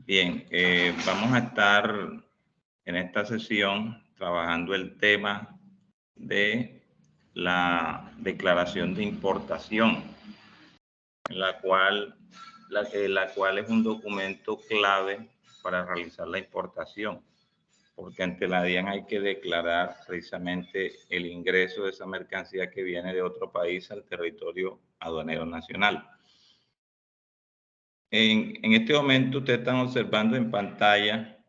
Bien, vamos a estar en esta sesión trabajando el tema de la declaración de importación, la cual es un documento clave para realizar la importación, porque ante la DIAN hay que declarar precisamente el ingreso de esa mercancía que viene de otro país al territorio aduanero nacional. En este momento ustedes están observando en pantalla,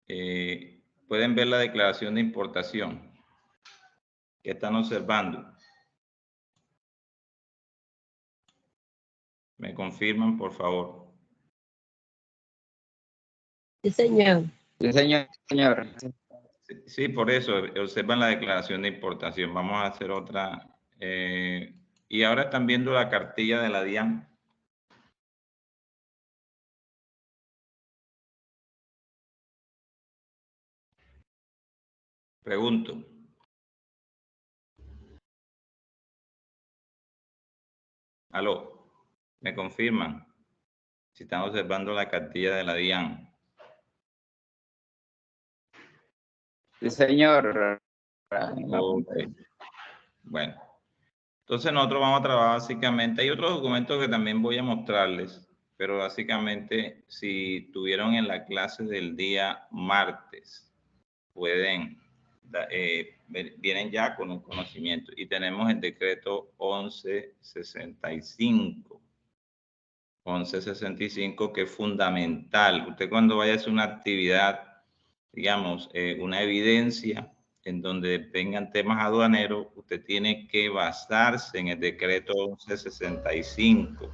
pueden ver la declaración de importación que están observando. ¿Me confirman, por favor? Sí, señor. Sí, señor. Sí, por eso, observan la declaración de importación. Vamos a hacer otra. Y ahora están viendo la cartilla de la DIAN. Pregunto. Aló, ¿me confirman? Si están observando la cartilla de la DIAN. Sí, señor. Okay. Bueno, entonces nosotros vamos a trabajar básicamente, hay otros documentos que también voy a mostrarles, pero básicamente si tuvieron en la clase del día martes, pueden, vienen ya con un conocimiento y tenemos el decreto 1165. 1165 que es fundamental. Usted cuando vaya a hacer una actividad, digamos, una evidencia en donde vengan temas aduaneros, usted tiene que basarse en el decreto 1165,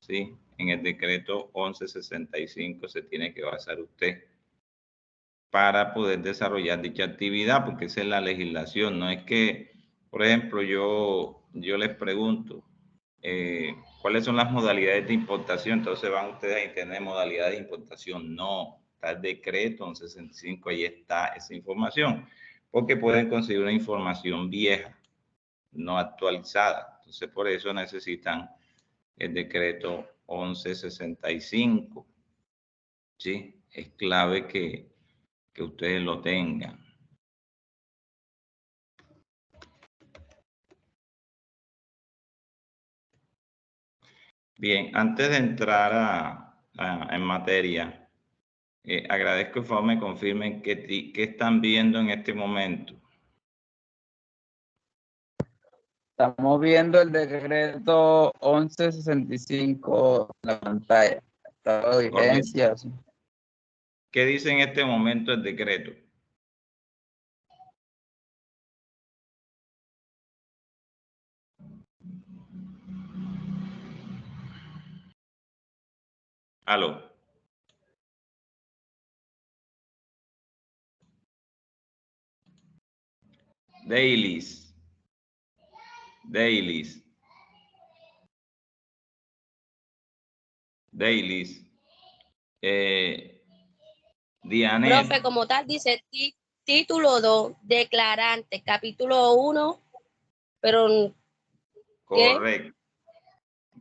¿sí? En el decreto 1165 se tiene que basar usted para poder desarrollar dicha actividad, porque esa es la legislación. No es que, por ejemplo, yo les pregunto, ¿cuáles son las modalidades de importación? Entonces van ustedes a internet, modalidades de importación. No, está el decreto 1165, ahí está esa información, porque pueden conseguir una información vieja, no actualizada. Entonces por eso necesitan el decreto 1165, ¿sí? Es clave que ustedes lo tengan. Bien, antes de entrar en materia, agradezco que por favor me confirmen qué están viendo en este momento. Estamos viendo el decreto 1165 en la pantalla. Estado de vigencias. ¿Qué dice en este momento el decreto? Aló. Dailies. Dailies. Dailies. Dianet. Profe, como tal, dice título 2, declarante, capítulo 1, pero ¿qué? Correcto.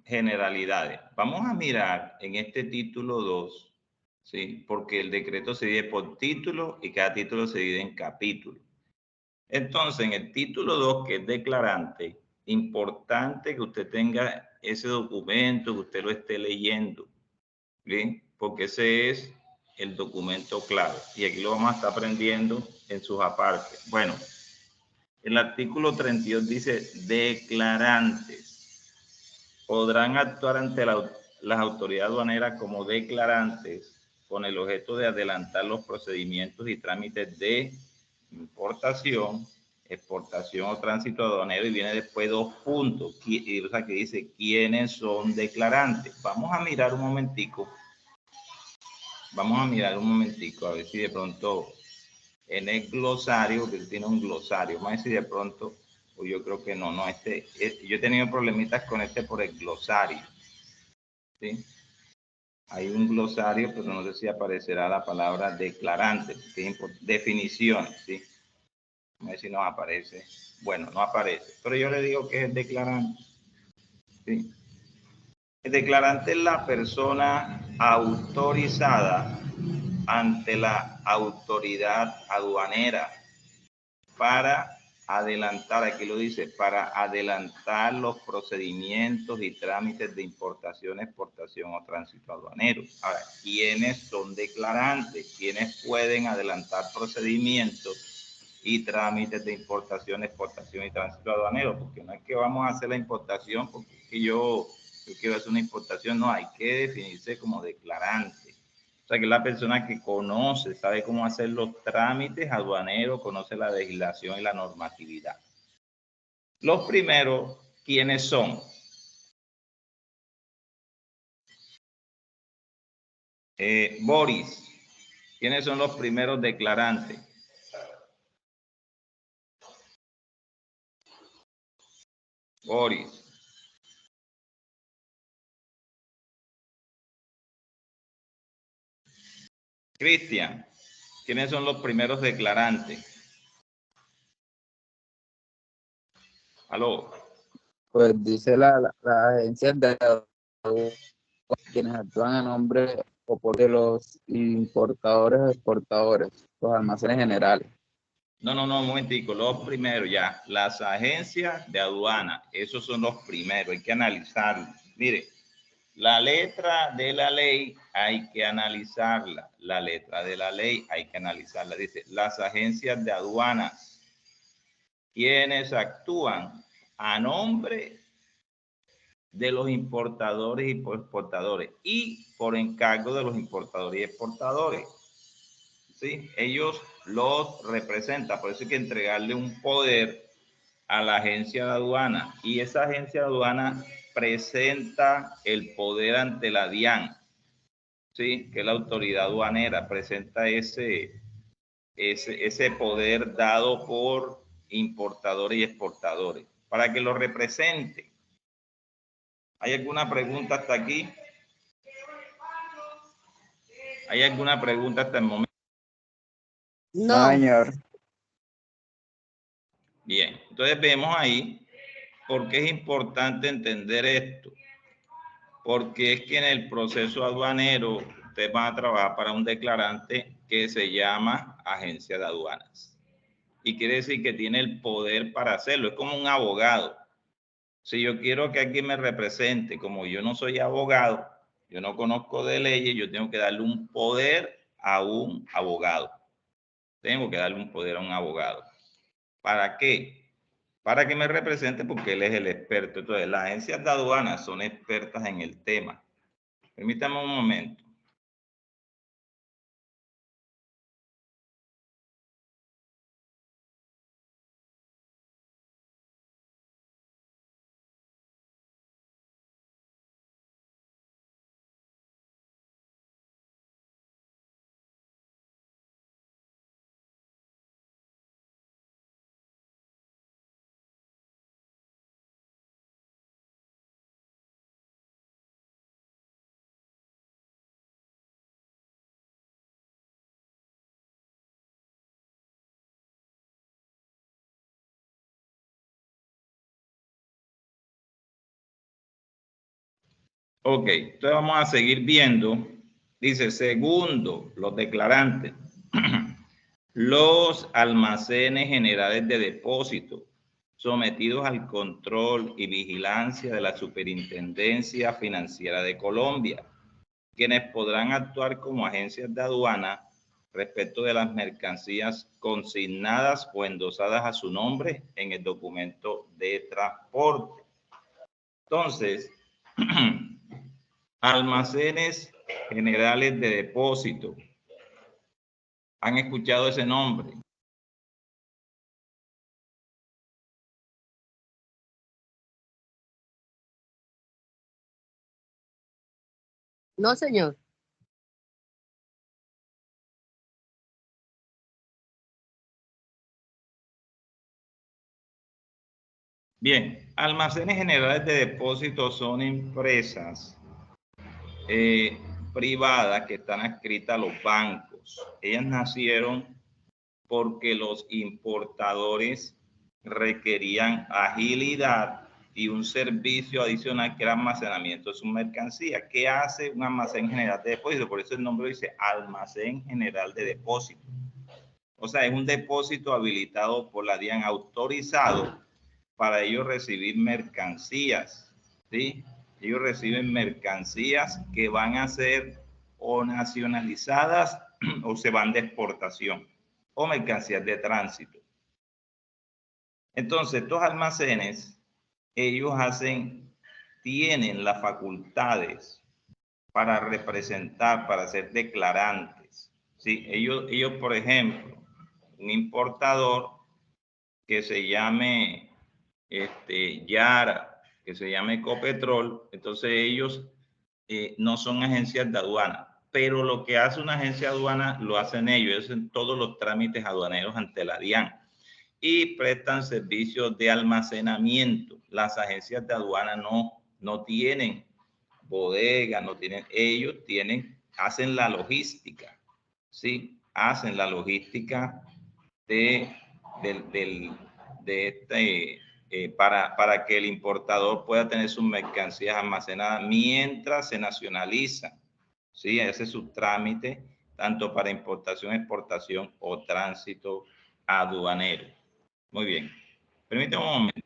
Generalidades. Vamos a mirar en este título 2, ¿sí? Porque el decreto se divide por título y cada título se divide en capítulos. Entonces, en el título 2, que es declarante, importante que usted tenga ese documento, que usted lo esté leyendo, ¿bien? Porque ese es el documento clave. Y aquí lo vamos a estar aprendiendo en sus apartes. Bueno, el artículo 32 dice declarantes. Podrán actuar ante las autoridades aduaneras como declarantes con el objeto de adelantar los procedimientos y trámites de importación, exportación o tránsito aduanero, y viene después 2 puntos, o sea, que dice quiénes son declarantes. Vamos a mirar un momentico a ver si de pronto en el glosario, que tiene un glosario, vamos a ver si de pronto, o yo creo que no, yo he tenido problemitas con por el glosario, ¿sí? Hay un glosario, pero no sé si aparecerá la palabra declarante, definiciones, ¿sí? A ver si nos aparece. Bueno, no aparece, pero yo le digo que es declarante, ¿sí? El declarante es la persona autorizada ante la autoridad aduanera para adelantar, aquí lo dice, para adelantar los procedimientos y trámites de importación, exportación o tránsito aduanero. Ahora, ¿quiénes son declarantes? ¿Quiénes pueden adelantar procedimientos y trámites de importación, exportación y tránsito aduanero? Porque no es que vamos a hacer la importación porque es que yo quiero hacer una importación, no, hay que definirse como declarante. O sea, que la persona que conoce, sabe cómo hacer los trámites aduaneros, conoce la legislación y la normatividad. Los primeros, ¿quiénes son? Boris, ¿quiénes son los primeros declarantes? Boris. Cristian, ¿quiénes son los primeros declarantes? ¿Aló? Pues dice la agencia de quienes actúan a nombre o por de los importadores o exportadores, los almacenes generales. No, un momentico, los primeros ya, las agencias de aduana, esos son los primeros, hay que analizarlos. Mire, la letra de la ley hay que analizarla, la letra de la ley hay que analizarla. Dice, las agencias de aduanas, quienes actúan a nombre de los importadores y exportadores y por encargo de los importadores y exportadores. ¿Sí? Ellos los representan, por eso hay que entregarle un poder a la agencia de aduana y esa agencia de aduana presenta el poder ante la DIAN, ¿sí? Que es la autoridad aduanera, presenta ese poder dado por importadores y exportadores para que lo represente. ¿Hay alguna pregunta hasta aquí? ¿Hay alguna pregunta hasta el momento? No, señor. Bien, entonces vemos ahí por qué es importante entender esto. Porque es que en el proceso aduanero ustedes van a trabajar para un declarante que se llama agencia de aduanas. Y quiere decir que tiene el poder para hacerlo. Es como un abogado. Si yo quiero que alguien me represente, como yo no soy abogado, yo no conozco de leyes, yo tengo que darle un poder a un abogado. Tengo que darle un poder a un abogado. ¿Para qué? Para que me represente porque él es el experto. Entonces, las agencias de aduanas son expertas en el tema. Permítame un momento. Ok, entonces vamos a seguir viendo. Dice, segundo, los declarantes. Los almacenes generales de depósito sometidos al control y vigilancia de la Superintendencia Financiera de Colombia, quienes podrán actuar como agencias de aduana respecto de las mercancías consignadas o endosadas a su nombre en el documento de transporte. Entonces, almacenes generales de depósito. ¿Han escuchado ese nombre? No, señor. Bien, almacenes generales de depósito son empresas privadas que están adscritas a los bancos. Ellas nacieron porque los importadores requerían agilidad y un servicio adicional que era almacenamiento de su mercancía. ¿Qué hace un almacén general de depósito? Por eso el nombre dice almacén general de depósito. O sea, es un depósito habilitado por la DIAN, autorizado para ellos recibir mercancías, ¿sí? Ellos reciben mercancías que van a ser o nacionalizadas o se van de exportación o mercancías de tránsito. Entonces, estos almacenes, ellos tienen las facultades para representar, para ser declarantes, ¿sí? Ellos, por ejemplo, un importador que se llame Yara, que se llame Ecopetrol, entonces ellos no son agencias de aduana, pero lo que hace una agencia de aduana lo hacen ellos, hacen todos los trámites aduaneros ante la DIAN y prestan servicios de almacenamiento. Las agencias de aduana no tienen bodega, no tienen, ellos hacen la logística, ¿sí? Hacen la logística para que el importador pueda tener sus mercancías almacenadas mientras se nacionalizan, ¿sí? Ese es su trámite, tanto para importación, exportación o tránsito aduanero. Muy bien. Permítame un momento.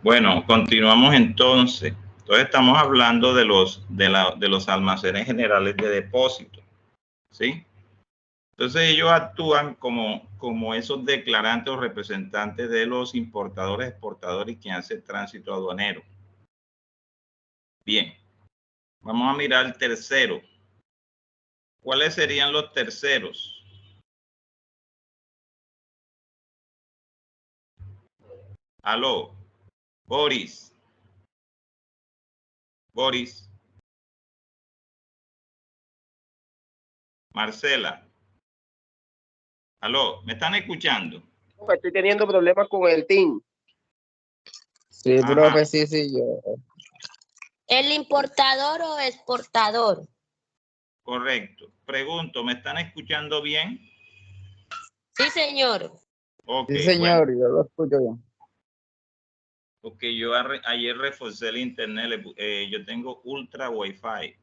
Bueno, continuamos entonces. Entonces estamos hablando de los almacenes generales de depósito, ¿sí? Entonces ellos actúan como esos declarantes o representantes de los importadores, exportadores y quien hace el tránsito aduanero. Bien, vamos a mirar el tercero. ¿Cuáles serían los terceros? Aló, Boris. Marcela. Aló, ¿me están escuchando? Estoy teniendo problemas con el team. Sí, Ajá. profe, sí, yo. ¿El importador o exportador? Correcto. Pregunto, ¿me están escuchando bien? Sí, señor. Ok, Sí, señor, bueno. yo lo escucho bien. Ok, yo ayer reforcé el internet, yo tengo ultra wifi,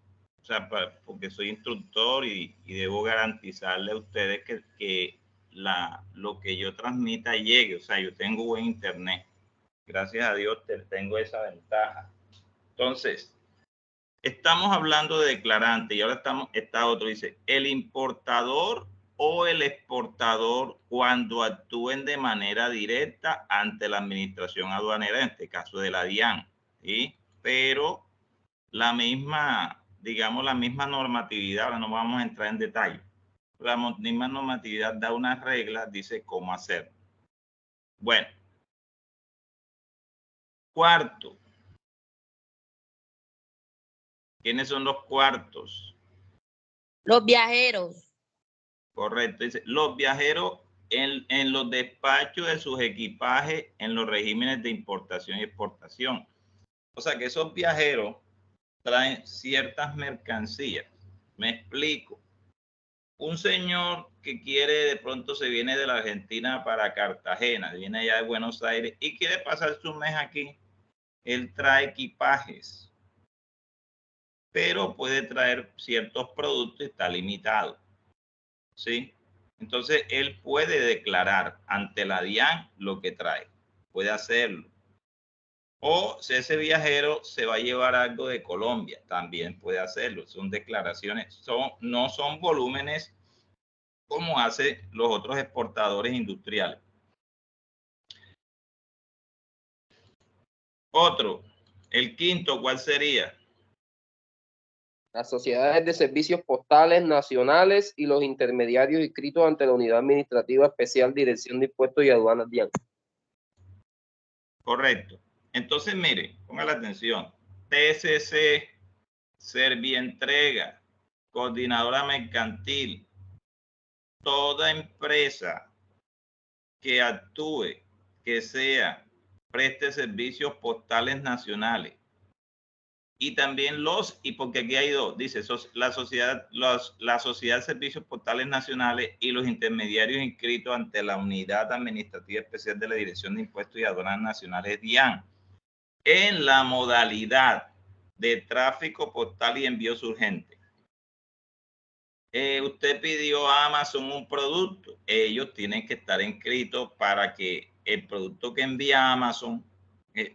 o sea, porque soy instructor y debo garantizarle a ustedes que lo que yo transmita llegue, o sea, yo tengo buen internet. Gracias a Dios tengo esa ventaja. Entonces, estamos hablando de declarante y ahora está otro, dice, el importador o el exportador cuando actúen de manera directa ante la administración aduanera, en este caso de la DIAN, ¿sí? Pero la misma, digamos, la misma normatividad, ahora no vamos a entrar en detalle, la misma normatividad da unas reglas, dice cómo hacer. Bueno, cuarto. ¿Quiénes son los cuartos? Los viajeros. Correcto. Dice, los viajeros en los despachos de sus equipajes en los regímenes de importación y exportación. O sea que esos viajeros traen ciertas mercancías. Me explico. Un señor que quiere, de pronto se viene de la Argentina para Cartagena, viene allá de Buenos Aires y quiere pasar su mes aquí. Él trae equipajes, pero puede traer ciertos productos y está limitado, ¿sí? Entonces, él puede declarar ante la DIAN lo que trae, puede hacerlo. O si ese viajero se va a llevar algo de Colombia, también puede hacerlo. Son declaraciones, no son volúmenes como hacen los otros exportadores industriales. Otro, el quinto, ¿cuál sería? Las sociedades de servicios postales nacionales y los intermediarios inscritos ante la Unidad Administrativa Especial Dirección de Impuestos y Aduanas DIAN. Correcto. Entonces, mire, ponga la atención. TSC, Servientrega, Coordinadora Mercantil, toda empresa que actúe, que sea, preste servicios postales nacionales. Y también y porque aquí hay dos, dice, la sociedad de servicios postales nacionales y los intermediarios inscritos ante la Unidad Administrativa Especial de la Dirección de Impuestos y Aduanas Nacionales, DIAN, en la modalidad de tráfico postal y envíos urgentes. Usted pidió a Amazon un producto, ellos tienen que estar inscritos para que el producto que envía Amazon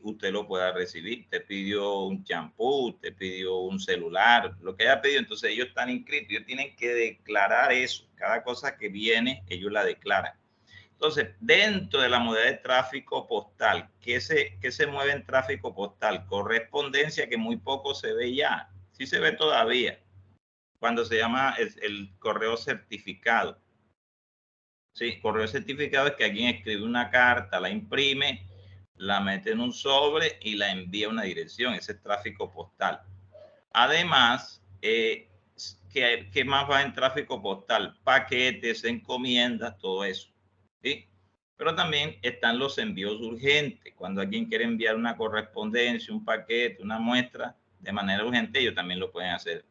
usted lo pueda recibir. Usted pidió un champú, usted pidió un celular, lo que haya pedido, entonces ellos están inscritos, ellos tienen que declarar eso. Cada cosa que viene, ellos la declaran. Entonces, dentro de la modalidad de tráfico postal, ¿qué se mueve en tráfico postal? Correspondencia, que muy poco se ve ya, sí se ve todavía, cuando se llama el correo certificado. Sí, correo certificado es que alguien escribe una carta, la imprime, la mete en un sobre y la envía a una dirección. Ese es tráfico postal. Además, ¿qué más va en tráfico postal? Paquetes, encomiendas, todo eso. ¿Sí? Pero también están los envíos urgentes. Cuando alguien quiere enviar una correspondencia, un paquete, una muestra de manera urgente, ellos también lo pueden hacer.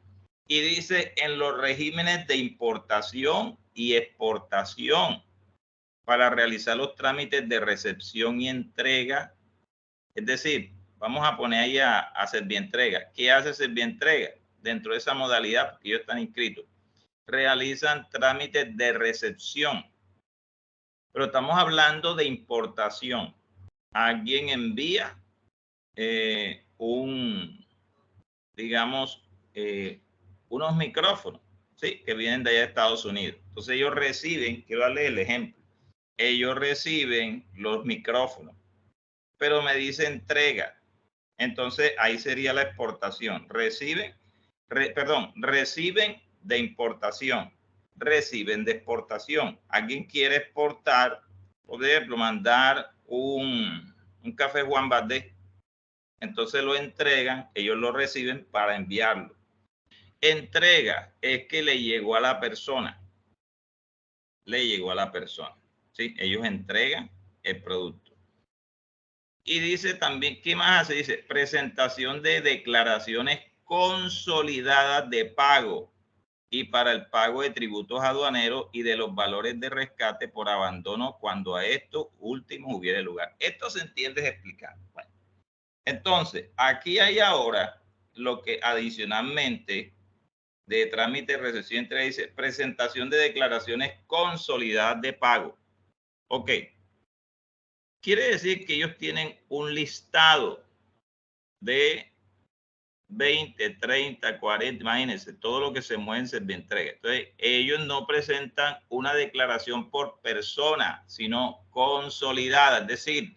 Y dice en los regímenes de importación y exportación para realizar los trámites de recepción y entrega. Es decir, vamos a poner ahí a Servientrega. ¿Qué hace Servientrega? Dentro de esa modalidad, porque ellos están inscritos, realizan trámites de recepción. Pero estamos hablando de importación. Alguien envía digamos, unos micrófonos, ¿sí? Que vienen de allá de Estados Unidos. Entonces ellos reciben, quiero darles el ejemplo, ellos reciben los micrófonos, pero me dice entrega. Entonces ahí sería la exportación. Reciben de importación, reciben de exportación. Alguien quiere exportar, por ejemplo, mandar un café Juan Valdez. Entonces lo entregan, ellos lo reciben para enviarlo. Entrega es que le llegó a la persona. Le llegó a la persona. ¿Sí? Ellos entregan el producto. Y dice también, ¿qué más hace? Dice, presentación de declaraciones consolidadas de pago y para el pago de tributos aduaneros y de los valores de rescate por abandono cuando a estos últimos hubiere lugar. Esto se entiende explicar. Bueno, entonces, aquí hay ahora lo que adicionalmente de trámite de recepción entre dice presentación de declaraciones consolidadas de pago. Ok. Quiere decir que ellos tienen un listado de 20, 30, 40, imagínense, todo lo que se mueve en Servientrega. Entonces, ellos no presentan una declaración por persona, sino consolidada. Es decir,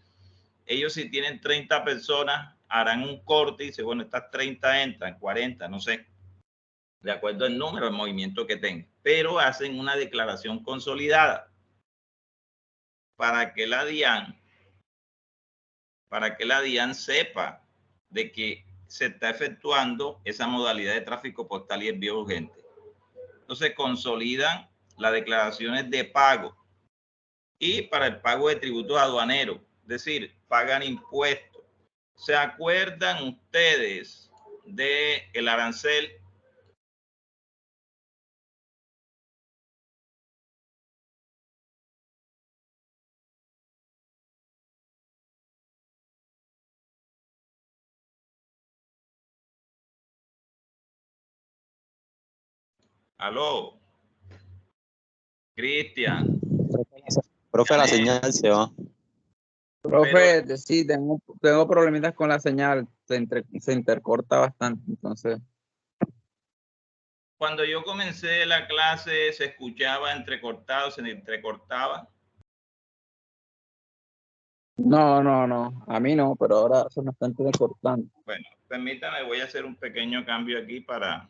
ellos si tienen 30 personas, harán un corte y dicen, bueno, estas 30 entran, 40, no sé, de acuerdo al número de movimiento que tengan. Pero hacen una declaración consolidada para que la DIAN sepa de que se está efectuando esa modalidad de tráfico postal y envío urgente. Entonces consolidan las declaraciones de pago y para el pago de tributos aduaneros, es decir, pagan impuestos. ¿Se acuerdan ustedes del arancel? ¿Aló? Cristian. Profe, la señal se va. Profe, sí, tengo problemitas con la señal, se intercorta bastante, entonces. Cuando yo comencé la clase, ¿se escuchaba entrecortado, se entrecortaba? No, a mí no, pero ahora se me está entrecortando. Bueno, permítame, voy a hacer un pequeño cambio aquí para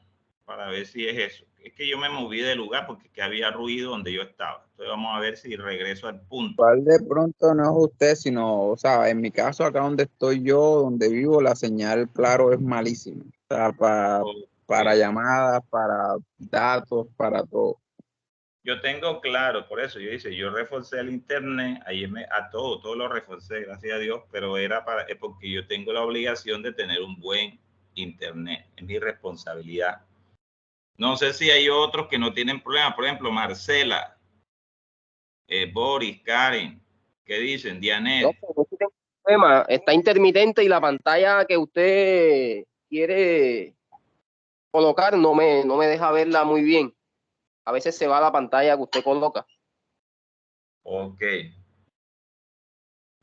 ver si es eso. Es que yo me moví de lugar porque que había ruido donde yo estaba. Entonces vamos a ver si regreso al punto. Igual de pronto no es usted, sino, o sea, en mi caso, acá donde estoy yo, donde vivo, la señal, claro, es malísima. O sea, para llamadas, para datos, para todo. Yo tengo claro, por eso yo reforcé el internet, a todo lo reforcé, gracias a Dios, pero era porque yo tengo la obligación de tener un buen internet, es mi responsabilidad. No sé si hay otros que no tienen problema, por ejemplo, Marcela, Boris, Karen, ¿qué dicen? Dianet. No, tengo un problema. Está intermitente y la pantalla que usted quiere colocar no me deja verla muy bien. A veces se va la pantalla que usted coloca. Ok.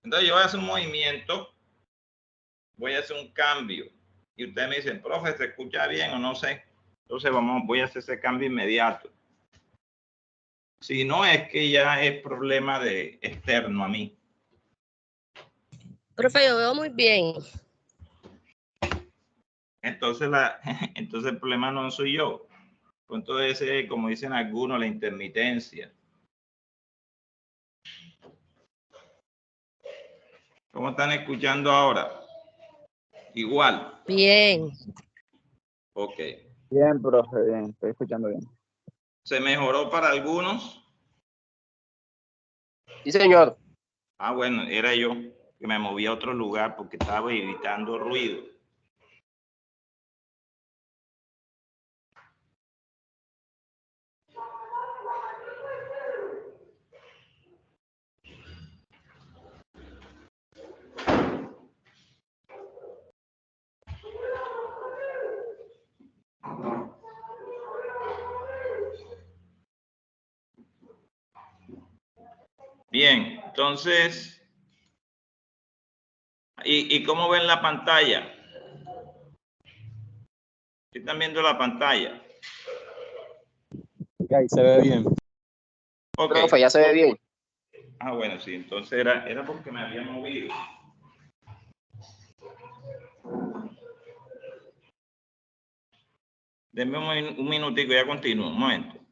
Entonces yo voy a hacer un movimiento, voy a hacer un cambio. Y ustedes me dicen, profe, ¿se escucha bien o no sé? Entonces voy a hacer ese cambio inmediato. Si no, es que ya es problema de externo a mí. Profe, yo veo muy bien. Entonces, entonces el problema no soy yo. Entonces, como dicen algunos, la intermitencia. ¿Cómo están escuchando ahora? Igual. Bien. Ok. Bien, profe, bien, estoy escuchando bien. ¿Se mejoró para algunos? Sí, señor. Ah, bueno, era yo que me moví a otro lugar porque estaba evitando ruido. Bien, entonces, ¿y cómo ven la pantalla? ¿Están viendo la pantalla? Ahí se ve bien. Ok. Profe, ya se ve bien. Ah, bueno, sí, entonces era porque me había movido. Denme un minutico, ya continúo, un momento.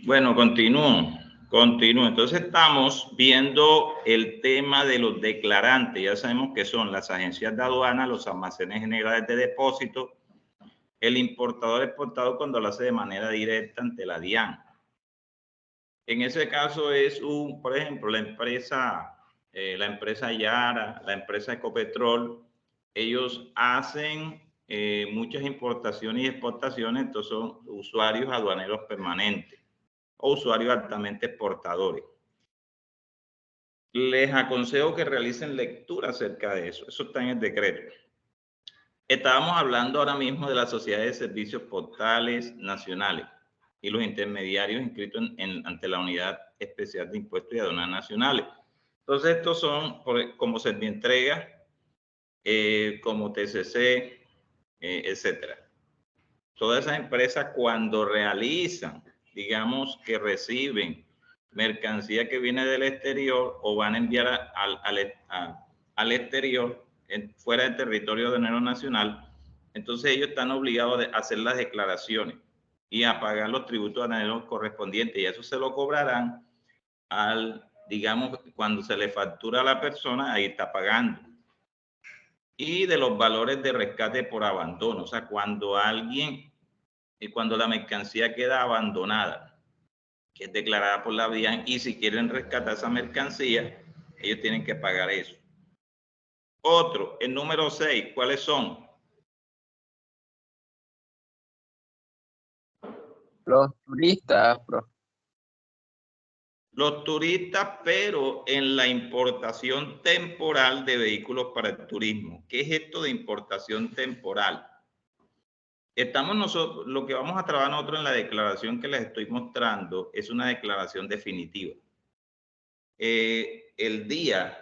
Bueno, continúo. Entonces estamos viendo el tema de los declarantes. Ya sabemos que son las agencias de aduana, los almacenes generales de depósito, el importador exportador cuando lo hace de manera directa ante la DIAN. En ese caso es por ejemplo, la empresa Yara, la empresa Ecopetrol, ellos hacen muchas importaciones y exportaciones, entonces son usuarios aduaneros permanentes o usuarios altamente exportadores. Les aconsejo que realicen lectura acerca de eso. Eso está en el decreto. Estábamos hablando ahora mismo de la Sociedad de Servicios Postales Nacionales y los intermediarios inscritos ante la Unidad Especial de Impuestos y Aduanas Nacionales. Entonces, estos son como Servientrega, como TCC, etcétera. Todas esas empresas cuando realizan, digamos que reciben mercancía que viene del exterior o van a enviar al exterior, fuera del territorio aduanero nacional, entonces ellos están obligados a hacer las declaraciones y a pagar los tributos aduaneros correspondientes, y eso se lo cobrarán digamos, cuando se le factura a la persona, ahí está pagando. Y de los valores de rescate por abandono, o sea, cuando la mercancía queda abandonada, que es declarada por la DIAN, y si quieren rescatar esa mercancía, ellos tienen que pagar eso. Otro, el número 6, ¿cuáles son? Los turistas, Los turistas, pero en la importación temporal de vehículos para el turismo. ¿Qué es esto de importación temporal? Lo que vamos a trabajar nosotros en la declaración que les estoy mostrando es una declaración definitiva. El día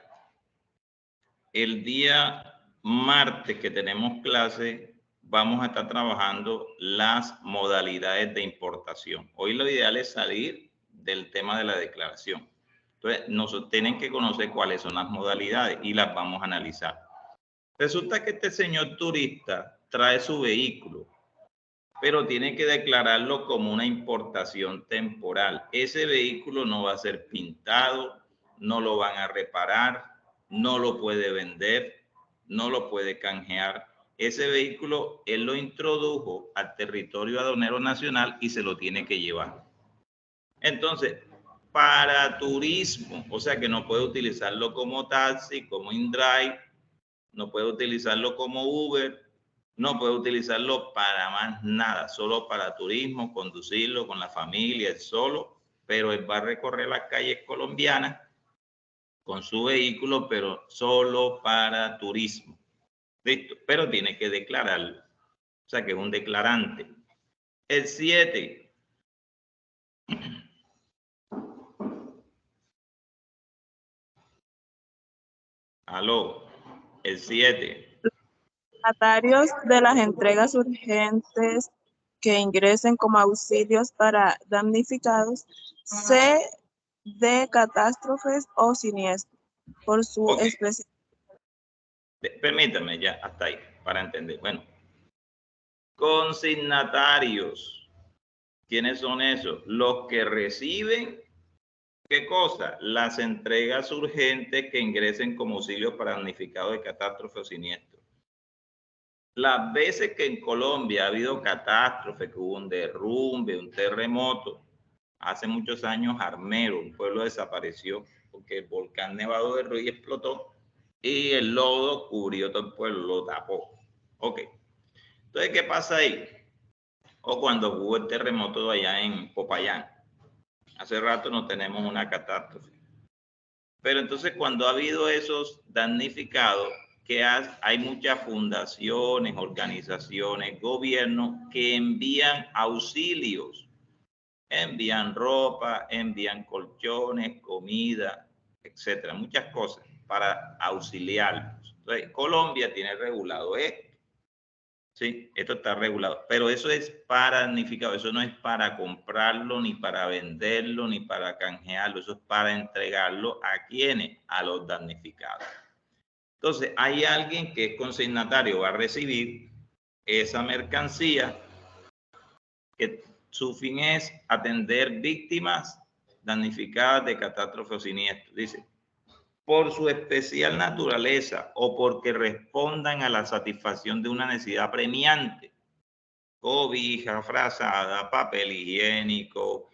martes que tenemos clase, vamos a estar trabajando las modalidades de importación. Hoy lo ideal es salir del tema de la declaración. Entonces, nosotros tienen que conocer cuáles son las modalidades y las vamos a analizar. Resulta que este señor turista trae su vehículo, pero tiene que declararlo como una importación temporal. Ese vehículo no va a ser pintado, no lo van a reparar, no lo puede vender, no lo puede canjear. Ese vehículo él lo introdujo al territorio aduanero nacional y se lo tiene que llevar. Entonces, para turismo, o sea que no puede utilizarlo como taxi, como InDrive, no puede utilizarlo como Uber, no puede utilizarlo para más nada, solo para turismo, conducirlo con la familia, él solo, pero él va a recorrer las calles colombianas con su vehículo, pero solo para turismo. Listo, pero tiene que declararlo, o sea que es un declarante. El 7. Aló, el 7. Destinatarios de las entregas urgentes que ingresen como auxilios para damnificados de catástrofes o siniestros por su especie. Permítame ya, hasta ahí, para entender. Bueno, consignatarios. ¿Quiénes son esos? Los que reciben, ¿qué cosa? Las entregas urgentes que ingresen como auxilio para damnificados de catástrofe o siniestro. Las veces que en Colombia ha habido catástrofe, que hubo un derrumbe, un terremoto, hace muchos años Armero, un pueblo desapareció porque el volcán Nevado de Ruiz explotó y el lodo cubrió todo el pueblo, lo tapó. Ok. Entonces, ¿qué pasa ahí? O cuando hubo el terremoto allá en Popayán. Hace rato no tenemos una catástrofe. Pero entonces cuando ha habido esos damnificados, que hay muchas fundaciones, organizaciones, gobiernos que envían auxilios, envían ropa, envían colchones, comida, etcétera, muchas cosas para auxiliarlos. Entonces, Colombia tiene regulado esto. Sí, esto está regulado, pero eso es para damnificado, eso no es para comprarlo, ni para venderlo, ni para canjearlo, eso es para entregarlo a quienes, a los damnificados. Entonces, hay alguien que es consignatario, va a recibir esa mercancía que su fin es atender víctimas damnificadas de catástrofe o siniestro. Dice, por su especial naturaleza o porque respondan a la satisfacción de una necesidad premiante, cobija, frazada, papel higiénico,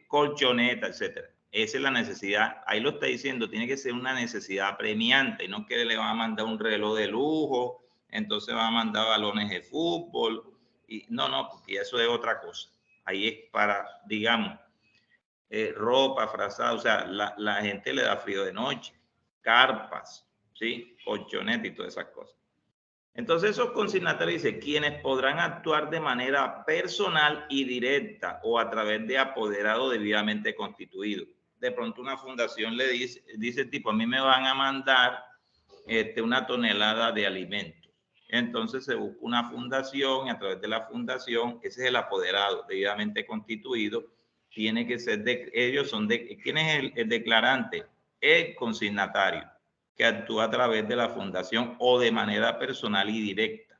colchoneta, etcétera. Esa es la necesidad. Ahí lo está diciendo, tiene que ser una necesidad premiante y no que le va a mandar un reloj de lujo, entonces va a mandar balones de fútbol. Y no, porque eso es otra cosa. Ahí es para, digamos, ropa, frazada, o sea, la gente le da frío de noche, carpas, ¿sí? Colchoneta y todas esas cosas. Entonces, esos consignatarios dice, quienes podrán actuar de manera personal y directa o a través de apoderado debidamente constituido. De pronto una fundación le dice tipo, a mí me van a mandar una tonelada de alimentos. Entonces se busca una fundación y a través de la fundación, ese es el apoderado debidamente constituido, tiene que ser ¿quién es el declarante? El consignatario, que actúa a través de la fundación o de manera personal y directa.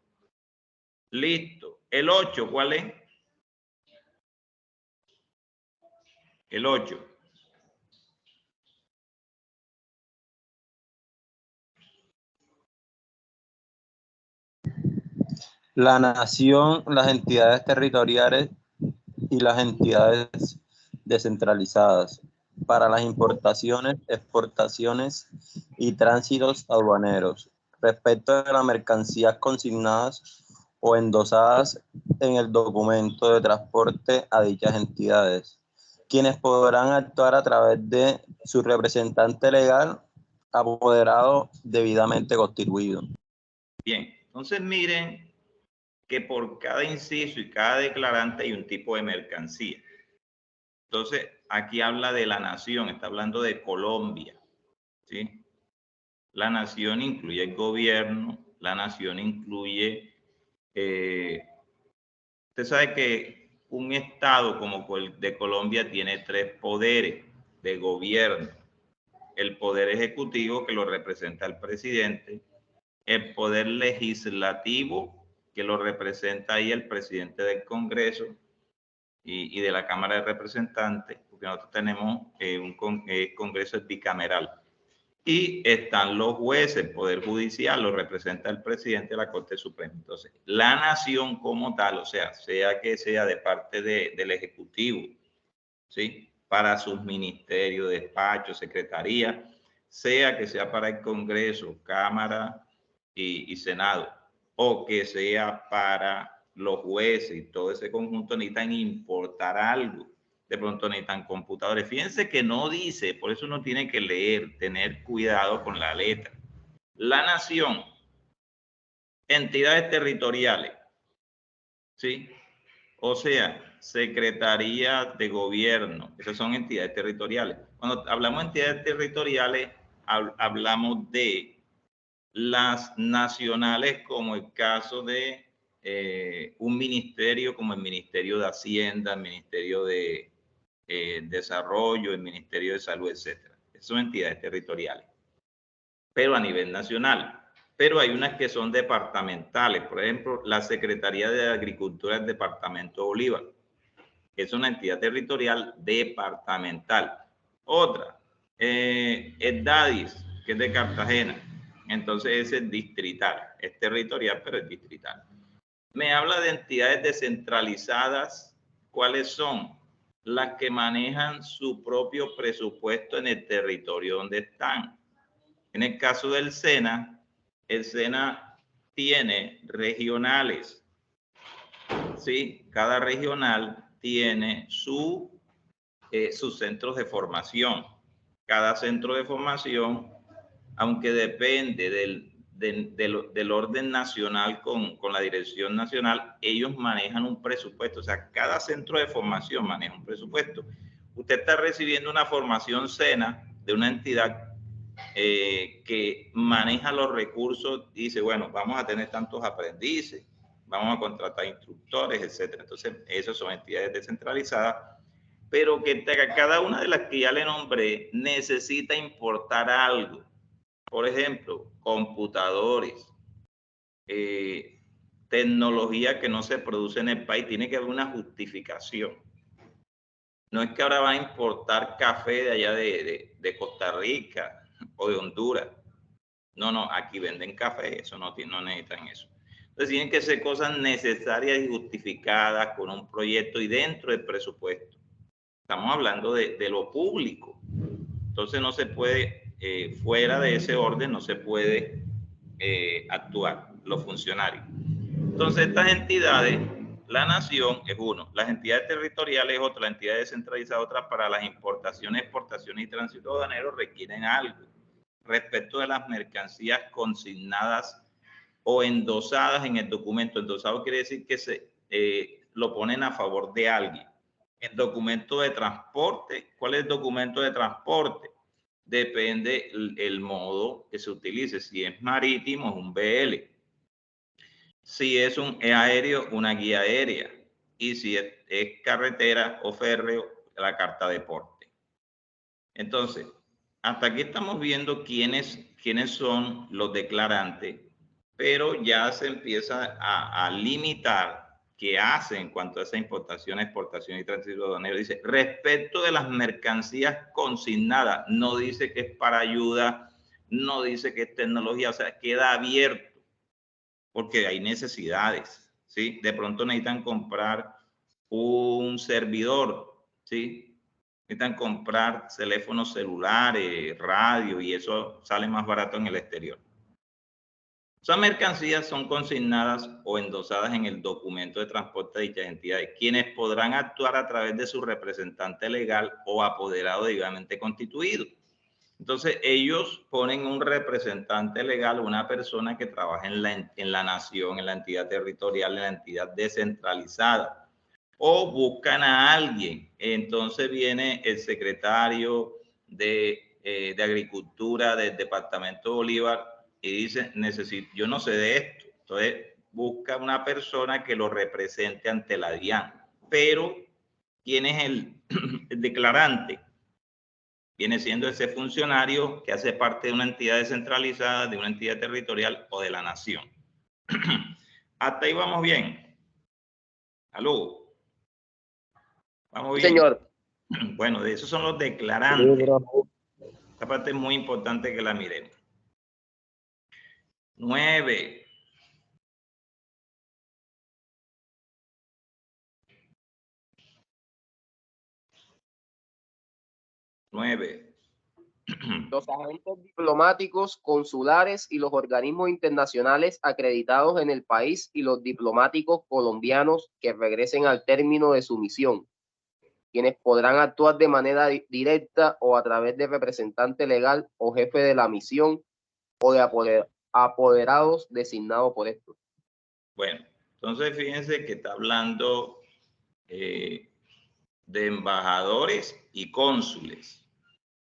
Listo. El 8, ¿cuál es? El 8. La nación, las entidades territoriales y las entidades descentralizadas para las importaciones, exportaciones y tránsitos aduaneros respecto de las mercancías consignadas o endosadas en el documento de transporte a dichas entidades, quienes podrán actuar a través de su representante legal apoderado debidamente constituido. Bien, entonces miren que por cada inciso y cada declarante hay un tipo de mercancía. Entonces, aquí habla de la nación, está hablando de Colombia, ¿sí? La nación incluye el gobierno, la nación incluye... usted sabe que un estado como el de Colombia tiene 3 poderes de gobierno. El poder ejecutivo, que lo representa el presidente, el poder legislativo, que lo representa ahí el presidente del Congreso y de la Cámara de Representantes, porque nosotros tenemos un Congreso bicameral. Y están los jueces, el Poder Judicial, lo representa el presidente de la Corte Suprema. Entonces, la nación como tal, o sea que sea de parte del Ejecutivo, ¿sí? Para sus ministerios, despachos, secretaría, sea que sea para el Congreso, Cámara y Senado, o que sea para los jueces y todo ese conjunto, necesitan importar algo. De pronto necesitan computadores. Fíjense que no dice, por eso uno tiene que leer, tener cuidado con la letra. La nación, entidades territoriales, ¿sí? O sea, secretaría de gobierno, esas son entidades territoriales. Cuando hablamos de entidades territoriales, hablamos de las nacionales, como el caso de un ministerio como el Ministerio de Hacienda, el Ministerio de Desarrollo, el Ministerio de Salud, etcétera. Son entidades territoriales, pero a nivel nacional. Pero hay unas que son departamentales. Por ejemplo, la Secretaría de Agricultura del Departamento de Bolívar, que es una entidad territorial departamental. Otra, el DADIS, que es de Cartagena. Entonces ese es distrital, es territorial, pero es distrital. Me habla de entidades descentralizadas. ¿Cuáles son? Las que manejan su propio presupuesto en el territorio donde están. En el caso del SENA, el SENA tiene regionales, ¿sí? Cada regional tiene sus centros de formación. Cada centro de formación, aunque depende del orden nacional con la dirección nacional, ellos manejan un presupuesto. O sea, cada centro de formación maneja un presupuesto. Usted está recibiendo una formación SENA de una entidad que maneja los recursos, dice, bueno, vamos a tener tantos aprendices, vamos a contratar instructores, etcétera. Entonces, esas son entidades descentralizadas, pero que cada una de las que ya le nombré necesita importar algo. Por ejemplo, computadores, tecnología que no se produce en el país, tiene que haber una justificación. No es que ahora van a importar café de allá de Costa Rica o de Honduras. No, no, aquí venden café, eso no necesitan eso. Entonces tienen que ser cosas necesarias y justificadas con un proyecto y dentro del presupuesto. Estamos hablando de lo público. Entonces no se puede, fuera de ese orden, no se puede actuar los funcionarios. Entonces estas entidades, la nación es uno, las entidades territoriales es otra, la entidad descentralizada otra. Para las importaciones, exportaciones y tránsito aduanero requieren algo respecto de las mercancías consignadas o endosadas en el documento. Endosado quiere decir que se lo ponen a favor de alguien. El documento de transporte, ¿cuál es el documento de transporte? Depende el modo que se utilice. Si es marítimo, es un BL. Si es un aéreo, una guía aérea. Y si es carretera o férreo, la carta de porte. Entonces, hasta aquí estamos viendo quiénes son los declarantes, pero ya se empieza a limitar qué hace en cuanto a esa importación, exportación y tránsito aduanero. Dice, respecto de las mercancías consignadas, no dice que es para ayuda, no dice que es tecnología, o sea, queda abierto, porque hay necesidades, ¿sí? De pronto necesitan comprar un servidor, ¿sí? Necesitan comprar teléfonos celulares, radio, y eso sale más barato en el exterior. Esas mercancías son consignadas o endosadas en el documento de transporte de dichas entidades, quienes podrán actuar a través de su representante legal o apoderado debidamente constituido. Entonces, ellos ponen un representante legal, una persona que trabaja en la nación, en la entidad territorial, en la entidad descentralizada, o buscan a alguien. Entonces viene el secretario de Agricultura del departamento de Bolívar y dice, yo no sé de esto. Entonces busca una persona que lo represente ante la DIAN. Pero, ¿quién es el declarante? Viene siendo ese funcionario que hace parte de una entidad descentralizada, de una entidad territorial o de la nación. Hasta ahí vamos bien. ¿Aló? Vamos bien. Señor. Bueno, de esos son los declarantes. Esta parte es muy importante que la miremos. 9. Los agentes diplomáticos, consulares y los organismos internacionales acreditados en el país y los diplomáticos colombianos que regresen al término de su misión, quienes podrán actuar de manera directa o a través de representante legal o jefe de la misión o de apoderados designados por esto. Bueno, entonces fíjense que está hablando de embajadores y cónsules.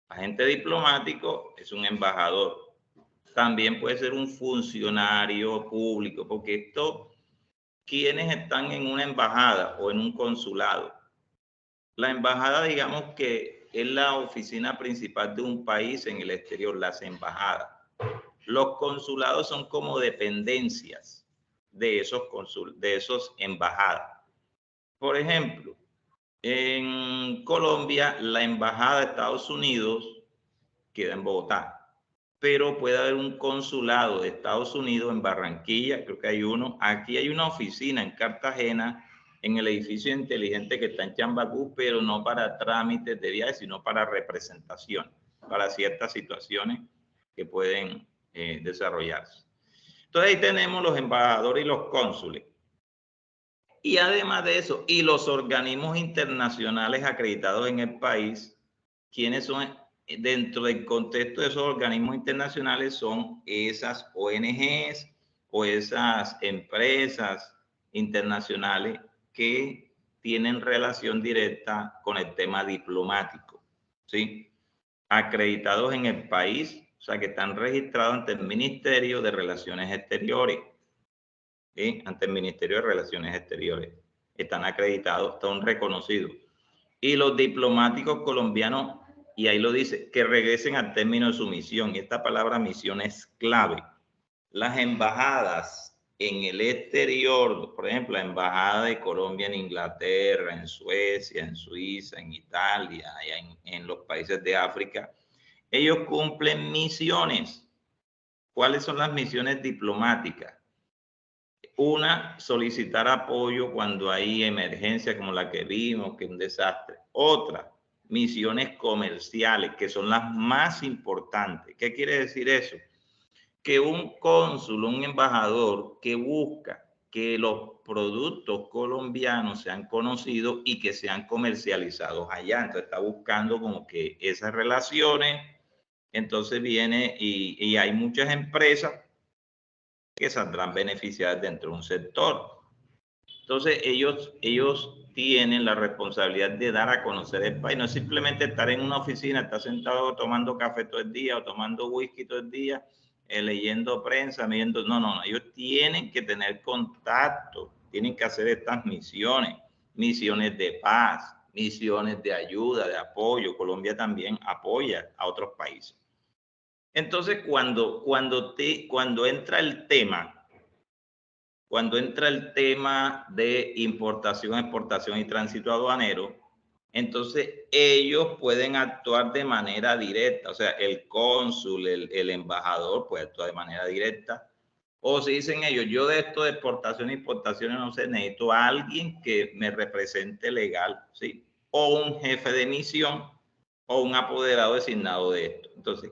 Agente diplomático es un embajador. También puede ser un funcionario público, porque esto, ¿quiénes están en una embajada o en un consulado? La embajada, digamos que es la oficina principal de un país en el exterior, las embajadas. Los consulados son como dependencias de esos embajadas. Por ejemplo, en Colombia, la embajada de Estados Unidos queda en Bogotá, pero puede haber un consulado de Estados Unidos en Barranquilla, creo que hay uno. Aquí hay una oficina en Cartagena, en el edificio inteligente que está en Chambacú, pero no para trámites de viaje, sino para representación, para ciertas situaciones que pueden desarrollarse. Entonces ahí tenemos los embajadores y los cónsules. Y además de eso, y los organismos internacionales acreditados en el país, ¿quiénes son? Dentro del contexto de esos organismos internacionales son esas ONGs o esas empresas internacionales que tienen relación directa con el tema diplomático, ¿sí? Acreditados en el país, o sea, que están registrados ante el Ministerio de Relaciones Exteriores. ¿Sí? Ante el Ministerio de Relaciones Exteriores. Están acreditados, están reconocidos. Y los diplomáticos colombianos, y ahí lo dice, que regresen al término de su misión. Y esta palabra misión es clave. Las embajadas en el exterior, por ejemplo, la embajada de Colombia en Inglaterra, en Suecia, en Suiza, en Italia, en los países de África, ellos cumplen misiones. ¿Cuáles son las misiones diplomáticas? Una, solicitar apoyo cuando hay emergencia como la que vimos, que es un desastre. Otra, misiones comerciales, que son las más importantes. ¿Qué quiere decir eso? Que un cónsul, un embajador que busca que los productos colombianos sean conocidos y que sean comercializados allá. Entonces está buscando como que esas relaciones. Entonces viene y hay muchas empresas que saldrán beneficiadas dentro de un sector. Entonces ellos tienen la responsabilidad de dar a conocer el país. No es simplemente estar en una oficina, estar sentado tomando café todo el día o tomando whisky todo el día, leyendo prensa, viendo. No. Ellos tienen que tener contacto, tienen que hacer estas misiones de paz, misiones de ayuda, de apoyo. Colombia también apoya a otros países. Entonces, cuando entra el tema de importación, exportación y tránsito aduanero, entonces ellos pueden actuar de manera directa. O sea, el cónsul, el embajador puede actuar de manera directa. O si dicen ellos, yo de esto de exportación y importaciones no sé, necesito a alguien que me represente legal, ¿sí? O un jefe de misión o un apoderado designado de esto. Entonces,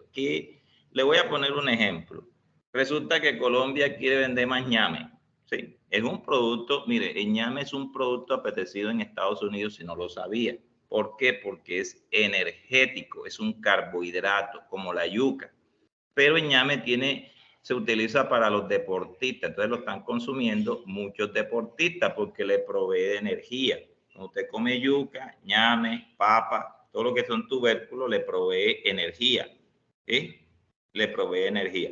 le voy a poner un ejemplo. Resulta que Colombia quiere vender más ñame, ¿sí? Es un producto, mire, el ñame es un producto apetecido en Estados Unidos si no lo sabía. ¿Por qué? Porque es energético, es un carbohidrato como la yuca. Pero el ñame se utiliza para los deportistas, entonces lo están consumiendo muchos deportistas porque le provee de energía. Cuando usted come yuca, ñame, papa, todo lo que son tubérculos le provee energía, ¿sí? Le provee energía.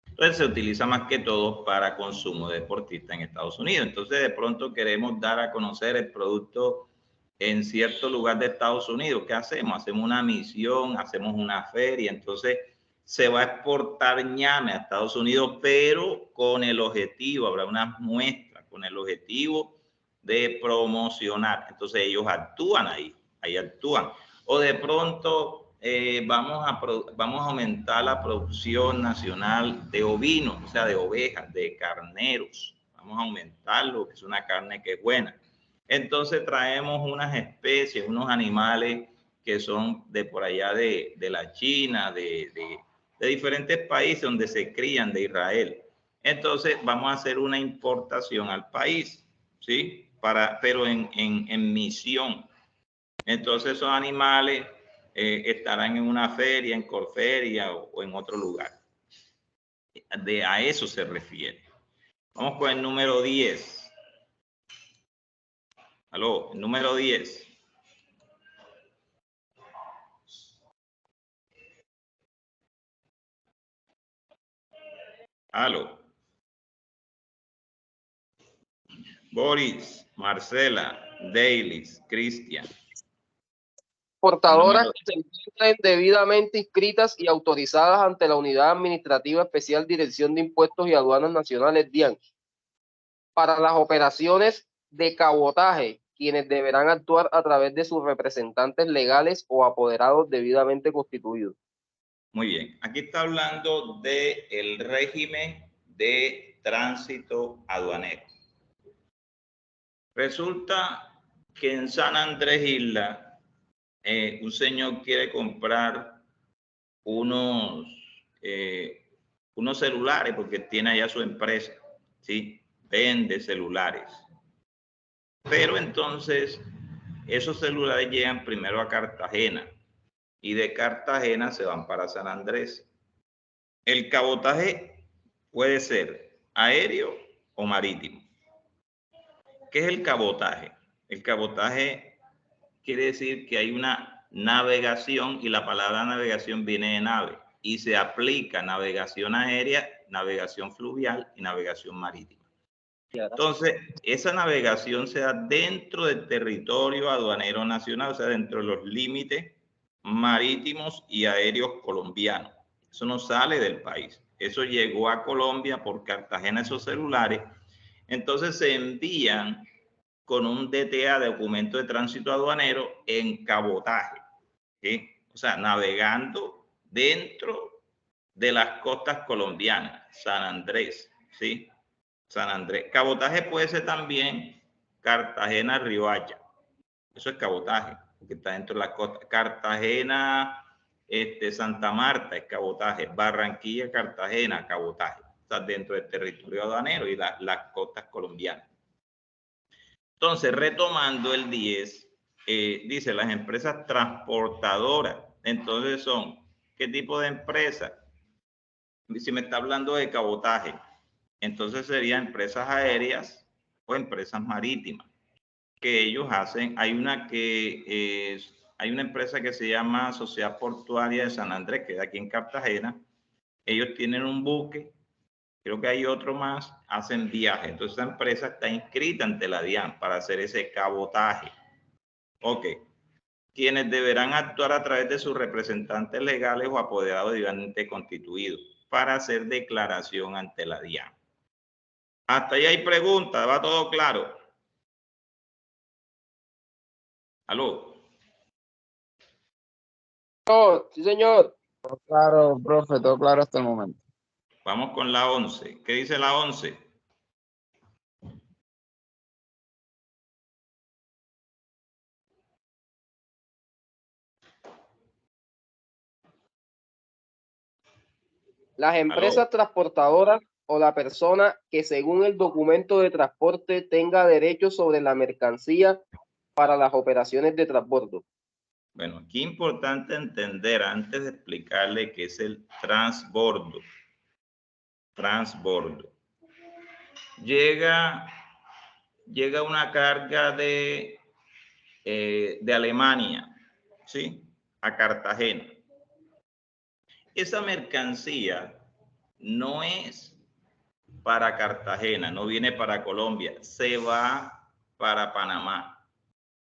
Entonces se utiliza más que todo para consumo deportista en Estados Unidos. Entonces de pronto queremos dar a conocer el producto en cierto lugar de Estados Unidos. ¿Qué hacemos? Hacemos una misión, hacemos una feria, entonces se va a exportar ñame a Estados Unidos, pero con el objetivo, habrá unas muestras, con el objetivo de promocionar. Entonces ellos actúan ahí actúan. O de pronto vamos a aumentar la producción nacional de ovinos, o sea, de ovejas, de carneros. Vamos a aumentarlo, que es una carne que es buena. Entonces traemos unas especies, unos animales que son de por allá de la China, de diferentes países donde se crían, de Israel. Entonces vamos a hacer una importación al país, ¿sí? Pero en misión. Entonces esos animales estarán en una feria, en Corferia o en otro lugar. A eso se refiere. Vamos con el número 10. Aló, el número 10. Aló. Boris, Marcela, Deilis, Cristian. Portadoras que se encuentren debidamente inscritas y autorizadas ante la Unidad Administrativa Especial Dirección de Impuestos y Aduanas Nacionales, DIAN, para las operaciones de cabotaje, quienes deberán actuar a través de sus representantes legales o apoderados debidamente constituidos. Muy bien, aquí está hablando del régimen de tránsito aduanero. Resulta que en San Andrés Isla, un señor quiere comprar unos celulares porque tiene allá su empresa, ¿sí? Vende celulares. Pero entonces esos celulares llegan primero a Cartagena y de Cartagena se van para San Andrés. El cabotaje puede ser aéreo o marítimo. ¿Qué es el cabotaje? El cabotaje quiere decir que hay una navegación y la palabra navegación viene de nave y se aplica navegación aérea, navegación fluvial y navegación marítima. Entonces, esa navegación se da dentro del territorio aduanero nacional, o sea, dentro de los límites marítimos y aéreos colombianos. Eso no sale del país. Eso llegó a Colombia por Cartagena, esos celulares. Entonces se envían con un DTA, documento de tránsito aduanero, en cabotaje, ¿sí? O sea, navegando dentro de las costas colombianas, San Andrés, ¿sí? San Andrés. Cabotaje puede ser también Cartagena, Riohacha. Eso es cabotaje, porque está dentro de la costa. Cartagena, Santa Marta es cabotaje. Barranquilla, Cartagena, cabotaje. Está dentro del territorio aduanero y las costas colombianas. Entonces, retomando el 10, dice las empresas transportadoras. Entonces son, ¿qué tipo de empresas? Si me está hablando de cabotaje, entonces serían empresas aéreas o empresas marítimas que ellos hacen. Hay una empresa que se llama Sociedad Portuaria de San Andrés, que es aquí en Cartagena. Ellos tienen un buque, creo que hay otro más, hacen viajes. Entonces, esa empresa está inscrita ante la DIAN para hacer ese cabotaje. Ok. Quienes deberán actuar a través de sus representantes legales o apoderados debidamente constituidos para hacer declaración ante la DIAN. Hasta ahí hay preguntas, ¿va todo claro? ¿Aló? No, sí, señor. Todo claro, profe, todo claro hasta el momento. Vamos con la 11. ¿Qué dice la 11? Las empresas transportadoras o la persona que según el documento de transporte tenga derechos sobre la mercancía para las operaciones de transbordo. Bueno, aquí es importante entender antes de explicarle qué es el transbordo. Transbordo. Llega una carga de Alemania, ¿sí? A Cartagena. Esa mercancía no es para Cartagena, no viene para Colombia, se va para Panamá.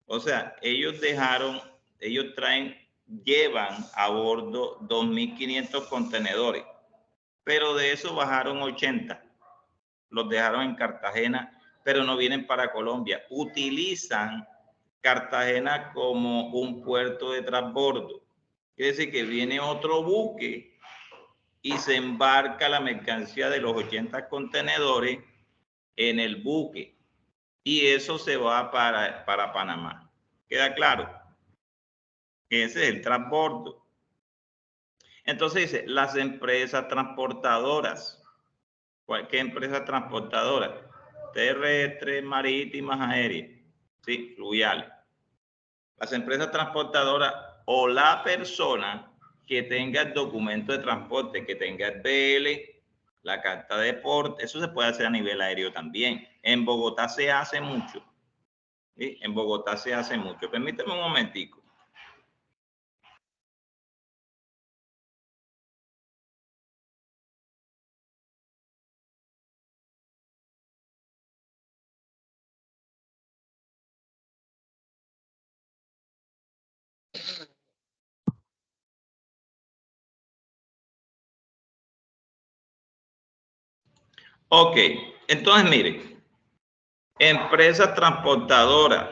O sea, llevan a bordo 2.500 contenedores, pero de eso bajaron 80. Los dejaron en Cartagena, pero no vienen para Colombia. Utilizan Cartagena como un puerto de transbordo. Quiere decir que viene otro buque y se embarca la mercancía de los 80 contenedores en el buque. Y eso se va para Panamá. ¿Queda claro? Ese es el transbordo. Entonces dice, las empresas transportadoras. ¿Qué empresas transportadoras? Terrestres, marítimas, aéreas. Sí, fluviales. Las empresas transportadoras o la persona que tenga el documento de transporte, que tenga el BL, la carta de porte, eso se puede hacer a nivel aéreo también. En Bogotá se hace mucho. ¿Sí? En Bogotá se hace mucho. Permíteme un momentico. Ok, entonces miren, empresas transportadoras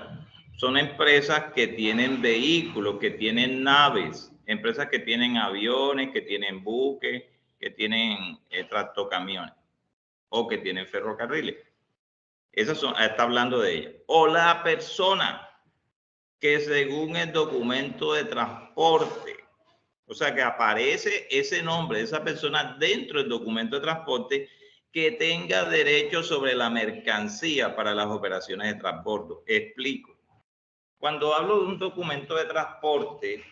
son empresas que tienen vehículos, que tienen naves, empresas que tienen aviones, que tienen buques, que tienen tractocamiones o que tienen ferrocarriles. Está hablando de ella. O la persona que según el documento de transporte, o sea que aparece ese nombre de esa persona dentro del documento de transporte, que tenga derecho sobre la mercancía para las operaciones de transbordo. Explico. Cuando hablo de un documento de transporte,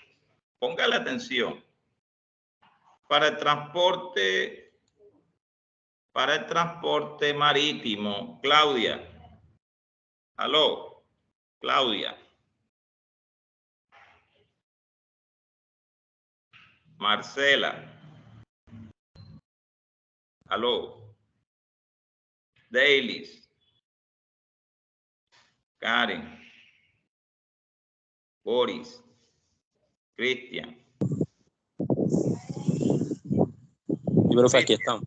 póngale atención. Para el transporte marítimo, Claudia. Aló, Claudia. Marcela. Aló. Dailis. Karen. Boris. Cristian. profe, aquí estamos.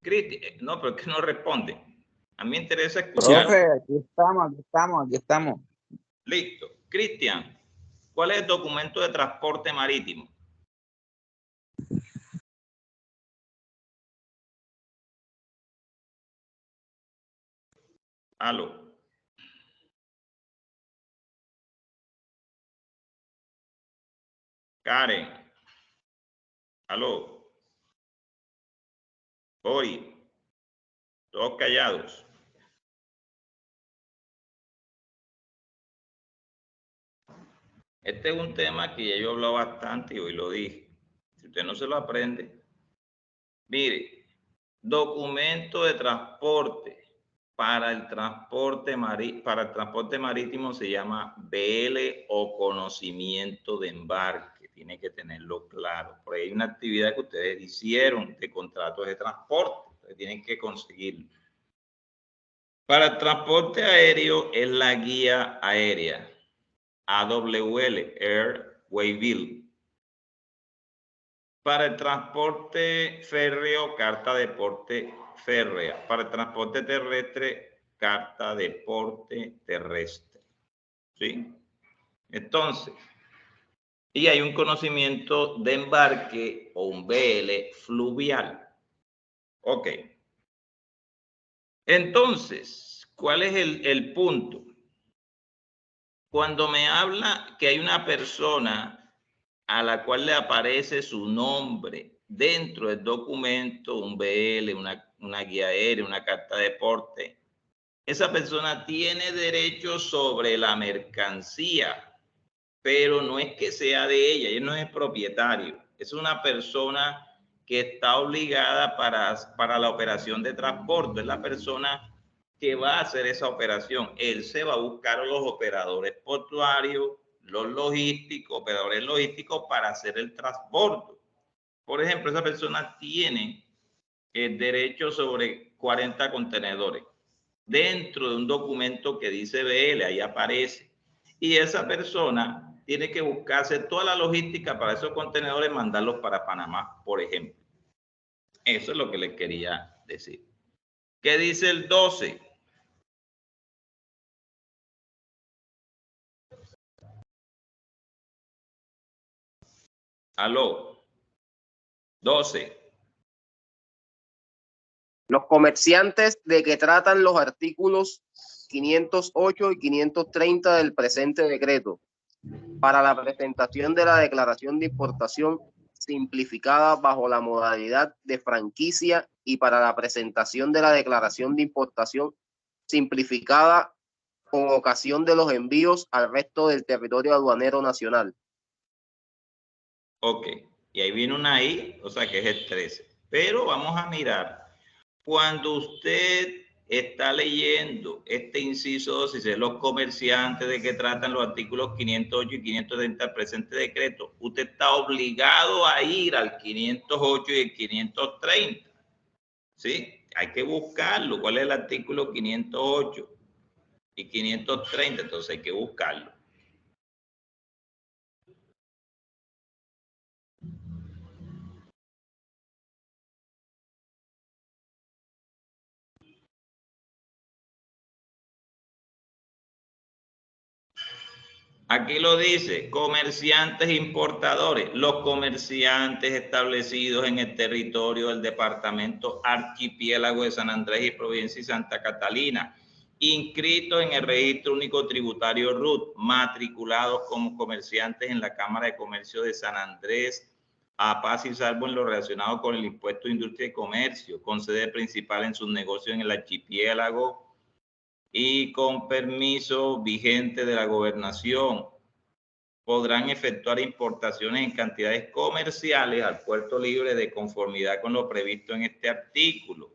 Cristian, no, pero es que no responde. A mí me interesa escuchar. Profe, aquí estamos. Listo. Cristian, ¿cuál es el documento de transporte marítimo? Aló. Karen. Aló. Hoy. Todos callados. Este es un tema que ya yo he hablado bastante y hoy lo dije. Si usted no se lo aprende, mire, documento de transporte para el transporte marítimo se llama BL o conocimiento de embarque. Tiene que tenerlo claro. Por ahí hay una actividad que ustedes hicieron de contratos de transporte. Ustedes tienen que conseguirlo. Para el transporte aéreo es la guía aérea. AWL, Airway Bill. Para el transporte férreo, carta de porte férrea. Para el transporte terrestre, carta de porte terrestre. ¿Sí? Entonces, y hay un conocimiento de embarque o un BL fluvial. Ok. Entonces, ¿cuál es el punto? Cuando me habla que hay una persona a la cual le aparece su nombre dentro del documento, un BL, una guía aérea, una carta de porte, esa persona tiene derecho sobre la mercancía, pero no es que sea de ella, él no es propietario, es una persona que está obligada para la operación de transporte, es la persona que va a hacer esa operación. Él se va a buscar a los operadores portuarios, los logísticos, operadores logísticos para hacer el transporte. Por ejemplo, esa persona tiene el derecho sobre 40 contenedores dentro de un documento que dice BL, ahí aparece. Y esa persona tiene que buscarse toda la logística para esos contenedores y mandarlos para Panamá, por ejemplo. Eso es lo que les quería decir. ¿Qué dice el 12? Aló. 12. Los comerciantes de que tratan los artículos 508 y 530 del presente decreto para la presentación de la declaración de importación simplificada bajo la modalidad de franquicia y para la presentación de la declaración de importación simplificada con ocasión de los envíos al resto del territorio aduanero nacional. Ok, y ahí viene una I, o sea que es el 13. Pero vamos a mirar, cuando usted está leyendo este inciso 2, si es los comerciantes de que tratan los artículos 508 y 530 del presente decreto, usted está obligado a ir al 508 y el 530. ¿Sí? Hay que buscarlo. ¿Cuál es el artículo 508 y 530? Entonces hay que buscarlo. Aquí lo dice, comerciantes importadores, los comerciantes establecidos en el territorio del departamento archipiélago de San Andrés y Providencia y Santa Catalina, inscritos en el registro único tributario RUT, matriculados como comerciantes en la Cámara de Comercio de San Andrés, a paz y salvo en lo relacionado con el impuesto de industria y comercio, con sede principal en sus negocios en el archipiélago, y con permiso vigente de la gobernación, podrán efectuar importaciones en cantidades comerciales al puerto libre de conformidad con lo previsto en este artículo,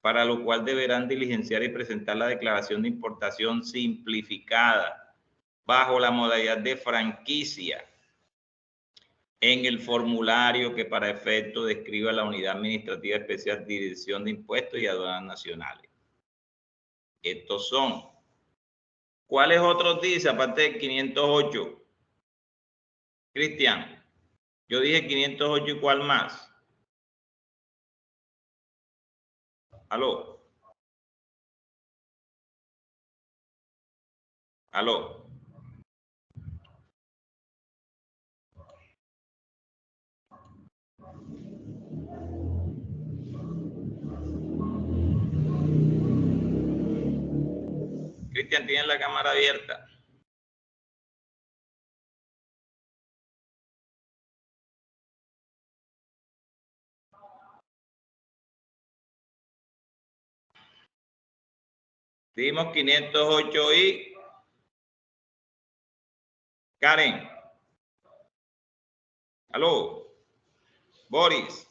para lo cual deberán diligenciar y presentar la declaración de importación simplificada bajo la modalidad de franquicia en el formulario que para efecto describa la Unidad Administrativa Especial Dirección de Impuestos y Aduanas Nacionales. Estos son. ¿Cuáles otros dice aparte del 508? Cristian, yo dije 508 y ¿cuál más? Aló. Aló. Cristian, ¿tiene la cámara abierta? Dimos 508 y... Karen. Aló. Boris.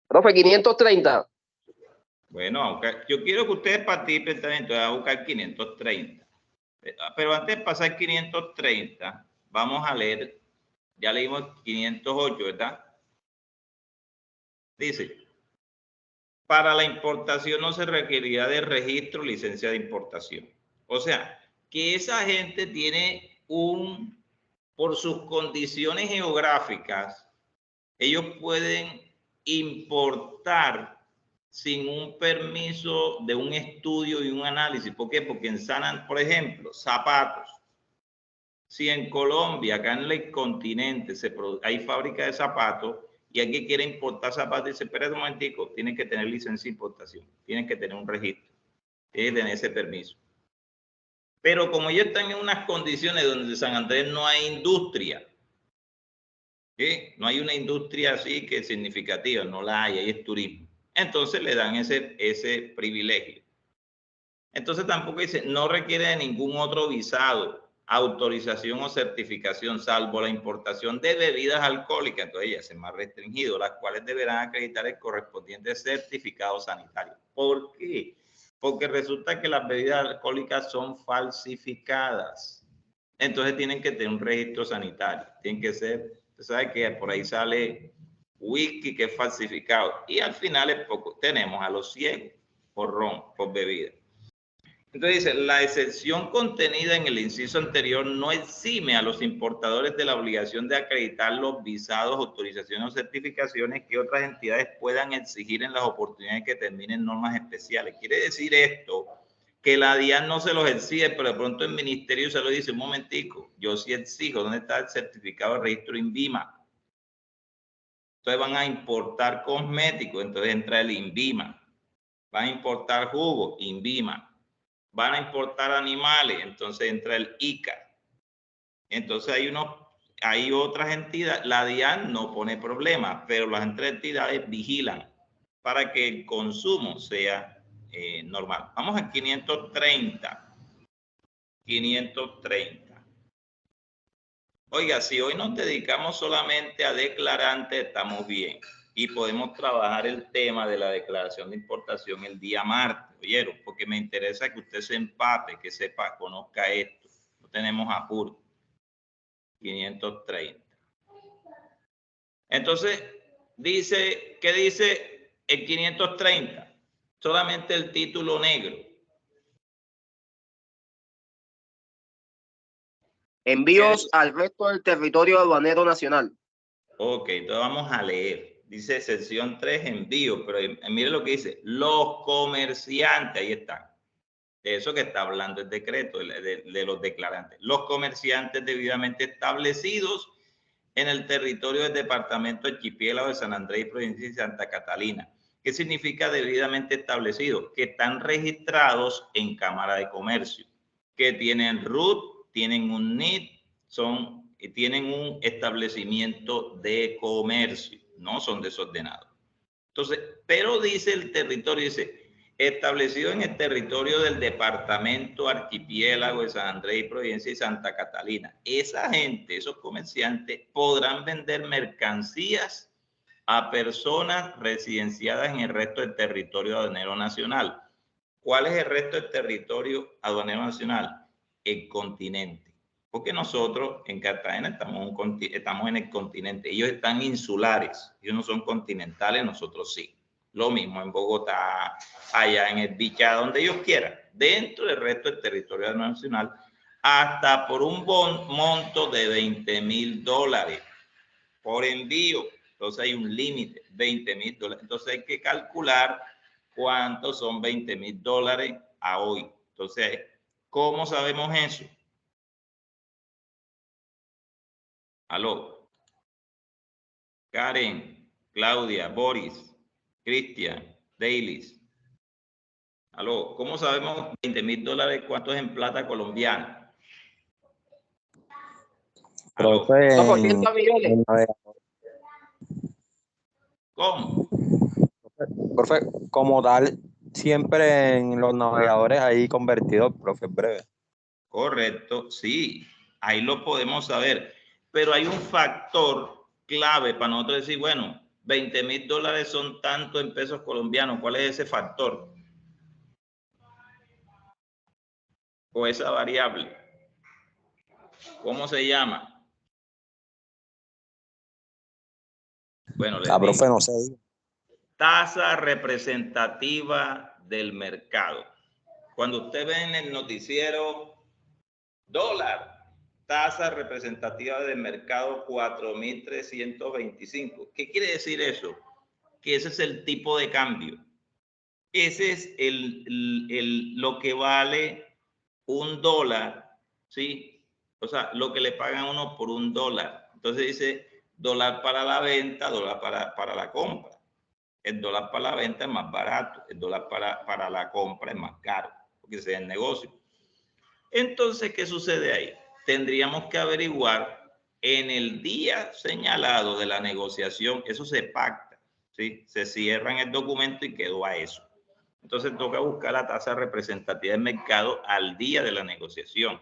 Profe, 530. Bueno, yo quiero que ustedes participen también, entonces voy a buscar 530. Pero antes de pasar 530, vamos a leer, ya leímos 508, ¿verdad? Dice, para la importación no se requerirá de registro o licencia de importación. O sea, que esa gente tiene por sus condiciones geográficas, ellos pueden importar sin un permiso de un estudio y un análisis. ¿Por qué? Porque en por ejemplo, zapatos. Si en Colombia, acá en el continente, hay fábrica de zapatos y alguien quiere importar zapatos y dice, espera un momentico, tiene que tener licencia de importación, tiene que tener un registro, tiene que tener ese permiso. Pero como ellos están en unas condiciones donde en San Andrés no hay industria, ¿sí? No hay una industria así que es significativa, no la hay, ahí es turismo. Entonces le dan ese privilegio. Entonces tampoco dice, no requiere de ningún otro visado, autorización o certificación, salvo la importación de bebidas alcohólicas. Entonces ya es más restringido, las cuales deberán acreditar el correspondiente certificado sanitario. ¿Por qué? Porque resulta que las bebidas alcohólicas son falsificadas. Entonces tienen que tener un registro sanitario. Tienen que ser, usted sabe que por ahí sale whisky que es falsificado. Y al final tenemos a los ciegos por ron, por bebida. Entonces dice, la excepción contenida en el inciso anterior no exime a los importadores de la obligación de acreditar los visados, autorizaciones o certificaciones que otras entidades puedan exigir en las oportunidades que terminen normas especiales. Quiere decir esto, que la DIAN no se los exige, pero de pronto el ministerio se lo dice, un momentico, yo sí exijo, ¿dónde está el certificado de registro INVIMA? Entonces van a importar cosméticos, entonces entra el INVIMA. Van a importar jugo, INVIMA. Van a importar animales, entonces entra el ICA. Entonces hay otras entidades, la DIAN no pone problema, pero las entidades vigilan para que el consumo sea normal. Vamos a 530. 530. Oiga, si hoy nos dedicamos solamente a declarantes, estamos bien. Y podemos trabajar el tema de la declaración de importación el día martes, ¿oyeron? Porque me interesa que usted se empate, que sepa, conozca esto. No tenemos apuro. 530. Entonces, ¿qué dice el 530? Solamente el título negro. Envíos al resto del territorio aduanero nacional. Ok, entonces vamos a leer. Dice sección 3, envío, pero mire lo que dice, los comerciantes, ahí están. De eso que está hablando el decreto, de los declarantes. Los comerciantes debidamente establecidos en el territorio del departamento Archipiélago de San Andrés y provincia de Santa Catalina. ¿Qué significa debidamente establecidos? Que están registrados en Cámara de Comercio, que tienen RUT, tienen un NIT, tienen un establecimiento de comercio, no son desordenados. Entonces, pero dice el territorio, dice, establecido en el territorio del departamento Archipiélago de San Andrés y provincia y Santa Catalina. Esa gente, esos comerciantes, podrán vender mercancías a personas residenciadas en el resto del territorio aduanero nacional. ¿Cuál es el resto del territorio aduanero nacional? El continente. Porque nosotros en Cartagena estamos en el continente. Ellos están insulares. Ellos no son continentales, nosotros sí. Lo mismo en Bogotá, allá en el Bichá, donde ellos quieran. Dentro del resto del territorio nacional, hasta por un monto de $20,000 por envío. Entonces hay un límite, $20,000. Entonces hay que calcular cuántos son $20,000 a hoy. Entonces, ¿cómo sabemos eso? Aló. Karen, Claudia, Boris, Cristian, Dailis. Aló, ¿cómo sabemos $20,000 cuánto es en plata colombiana? Aló. Profe, 200 millones. ¿Cómo? Profe, como tal, siempre en los navegadores ahí convertidos, profe, breve. Correcto, sí, ahí lo podemos saber. Pero hay un factor clave para nosotros decir, bueno, $20,000 son tanto en pesos colombianos. ¿Cuál es ese factor? O esa variable. ¿Cómo se llama? Bueno, les profe, digo. no sé. Tasa representativa del mercado. Cuando usted ve en el noticiero dólar, tasa representativa del mercado 4.325. ¿Qué quiere decir eso? Que ese es el tipo de cambio. Ese es lo que vale $1, ¿sí? O sea, lo que le pagan a uno por $1. Entonces dice dólar para la venta, dólar para la compra. El dólar para la venta es más barato, el dólar para la compra es más caro, porque ese es el negocio. Entonces, ¿qué sucede ahí? Tendríamos que averiguar en el día señalado de la negociación, eso se pacta, ¿sí? Se cierra en el documento y quedó a eso. Entonces toca buscar la tasa representativa del mercado al día de la negociación.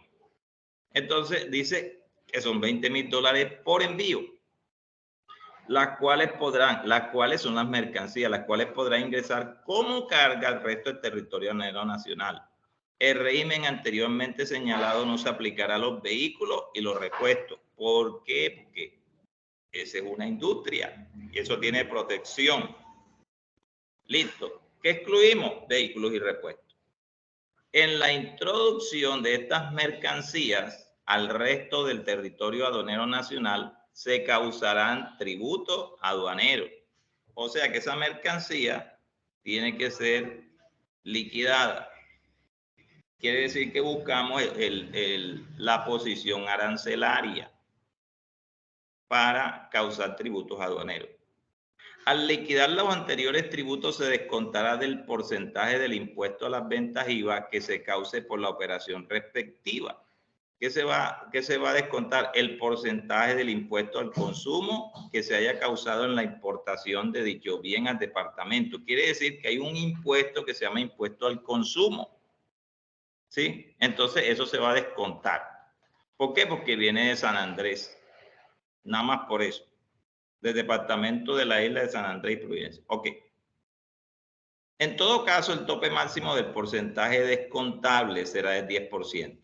Entonces dice que son $20,000 por envío, las cuales son las mercancías, las cuales podrá ingresar como carga al resto del territorio aéreo nacional. El régimen anteriormente señalado no se aplicará a los vehículos y los repuestos. ¿Por qué? Porque esa es una industria y eso tiene protección. Listo. ¿Qué excluimos? Vehículos y repuestos. En la introducción de estas mercancías al resto del territorio aduanero nacional se causarán tributos aduaneros. O sea que esa mercancía tiene que ser liquidada. Quiere decir que buscamos la posición arancelaria para causar tributos aduaneros. Al liquidar los anteriores tributos se descontará del porcentaje del impuesto a las ventas IVA que se cause por la operación respectiva. ¿Qué se va a descontar? El porcentaje del impuesto al consumo que se haya causado en la importación de dicho bien al departamento. Quiere decir que hay un impuesto que se llama impuesto al consumo. ¿Sí? Entonces eso se va a descontar. ¿Por qué? Porque viene de San Andrés. Nada más por eso. Del departamento de la isla de San Andrés y Providencia. Ok. En todo caso, el tope máximo del porcentaje descontable será del 10%.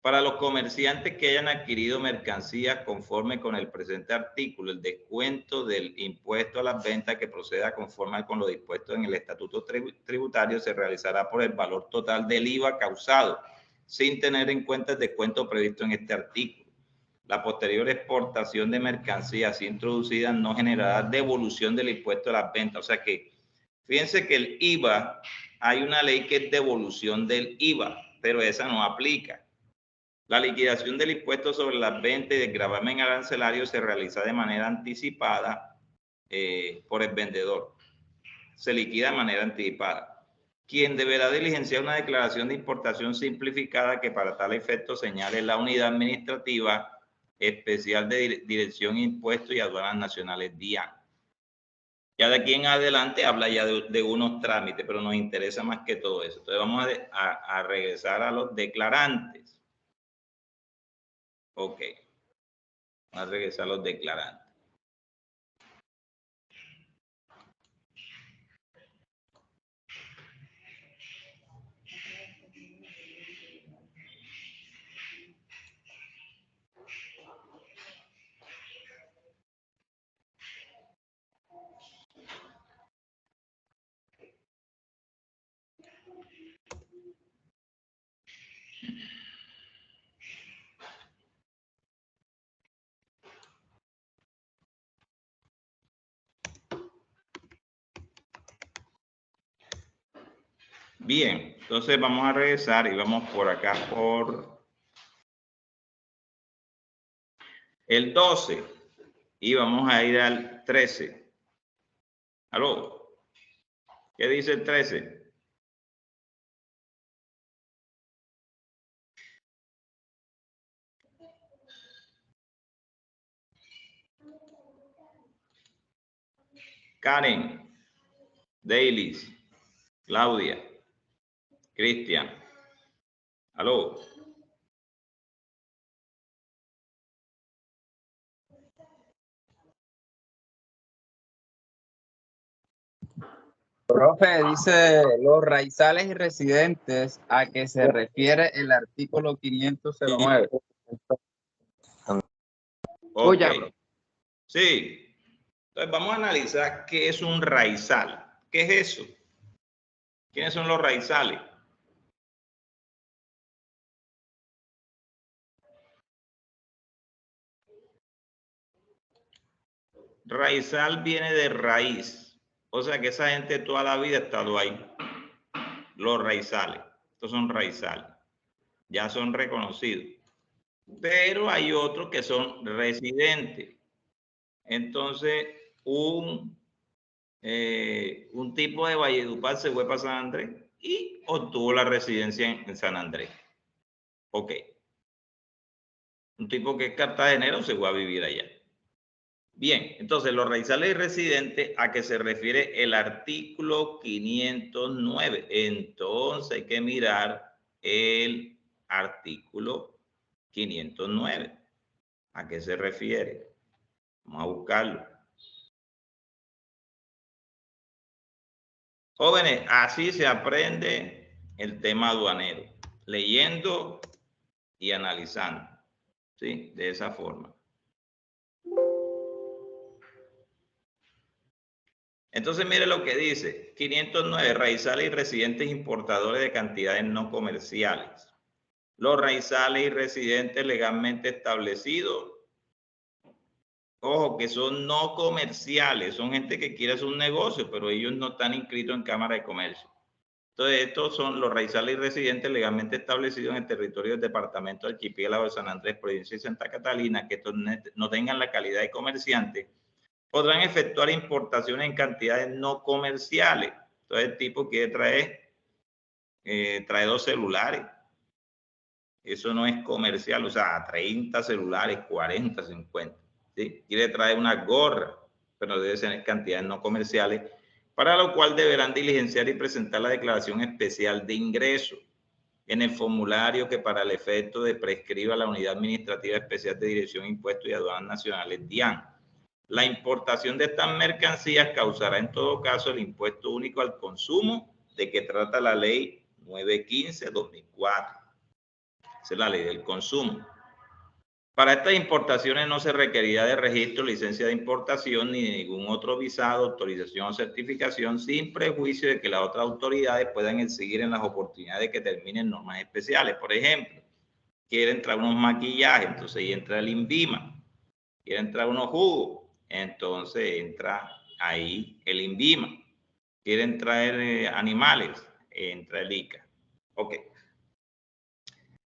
Para los comerciantes que hayan adquirido mercancías conforme con el presente artículo, el descuento del impuesto a las ventas que proceda conforme con lo dispuesto en el estatuto tributario se realizará por el valor total del IVA causado, sin tener en cuenta el descuento previsto en este artículo. La posterior exportación de mercancías introducidas no generará devolución del impuesto a las ventas. O sea que, fíjense que el IVA, hay una ley que es devolución del IVA, pero esa no aplica. La liquidación del impuesto sobre las ventas y del gravamen arancelario se realiza de manera anticipada por el vendedor. Se liquida de manera anticipada. Quien deberá diligenciar una declaración de importación simplificada que para tal efecto señale la unidad administrativa especial de Dirección Impuestos y Aduanas Nacionales, DIAN. Ya de aquí en adelante habla ya de unos trámites, pero nos interesa más que todo eso. Entonces vamos a regresar a los declarantes. Ok, vamos a regresar a los declarantes. Bien, entonces vamos a regresar y vamos por acá por el 12 y vamos a ir al 13. ¿Aló? ¿Qué dice el 13? Karen, Dailis, Claudia, Cristian. ¿Aló? Profe, dice los raizales y residentes, ¿a qué se refiere el artículo 509? Ok. Sí. Entonces vamos a analizar qué es un raizal. ¿Qué es eso? ¿Quiénes son los raizales? Raizal viene de raíz. O sea que esa gente toda la vida ha estado ahí. Los raizales. Estos son raizales. Ya son reconocidos. Pero hay otros que son residentes. Entonces, un tipo de Valledupar se fue para San Andrés y obtuvo la residencia en San Andrés. Ok. Un tipo que es cartagenero se fue a vivir allá. Bien, entonces los raizales y residentes, ¿a qué se refiere el artículo 509? Entonces hay que mirar el artículo 509. ¿A qué se refiere? Vamos a buscarlo. Jóvenes, así se aprende el tema aduanero, leyendo y analizando, ¿sí? De esa forma. Entonces, mire lo que dice, 509, raizales y residentes importadores de cantidades no comerciales. Los raizales y residentes legalmente establecidos, ojo, que son no comerciales, son gente que quiere hacer un negocio, pero ellos no están inscritos en Cámara de Comercio. Entonces, estos son los raizales y residentes legalmente establecidos en el territorio del departamento del archipiélago de San Andrés, provincia de Santa Catalina, que no tengan la calidad de comerciante, podrán efectuar importaciones en cantidades no comerciales. Entonces, el tipo quiere trae 2 celulares. Eso no es comercial, o sea, 30 celulares, 40, 50. ¿Sí? Quiere traer una gorra, pero debe ser en cantidades no comerciales, para lo cual deberán diligenciar y presentar la declaración especial de ingreso en el formulario que para el efecto de prescriba la Unidad Administrativa Especial de Dirección de Impuestos y Aduanas Nacionales, DIAN. La importación de estas mercancías causará en todo caso el impuesto único al consumo de que trata la ley 915/2004. Esa es la ley del consumo. Para estas importaciones no se requerirá de registro, licencia de importación ni de ningún otro visado, autorización o certificación, sin prejuicio de que las otras autoridades puedan exigir en las oportunidades que terminen normas especiales. Por ejemplo, quieren traer unos maquillajes, entonces ahí entra el INVIMA. Quieren traer unos jugos, entonces entra ahí el INVIMA. Quieren traer animales, entra el ICA. Ok.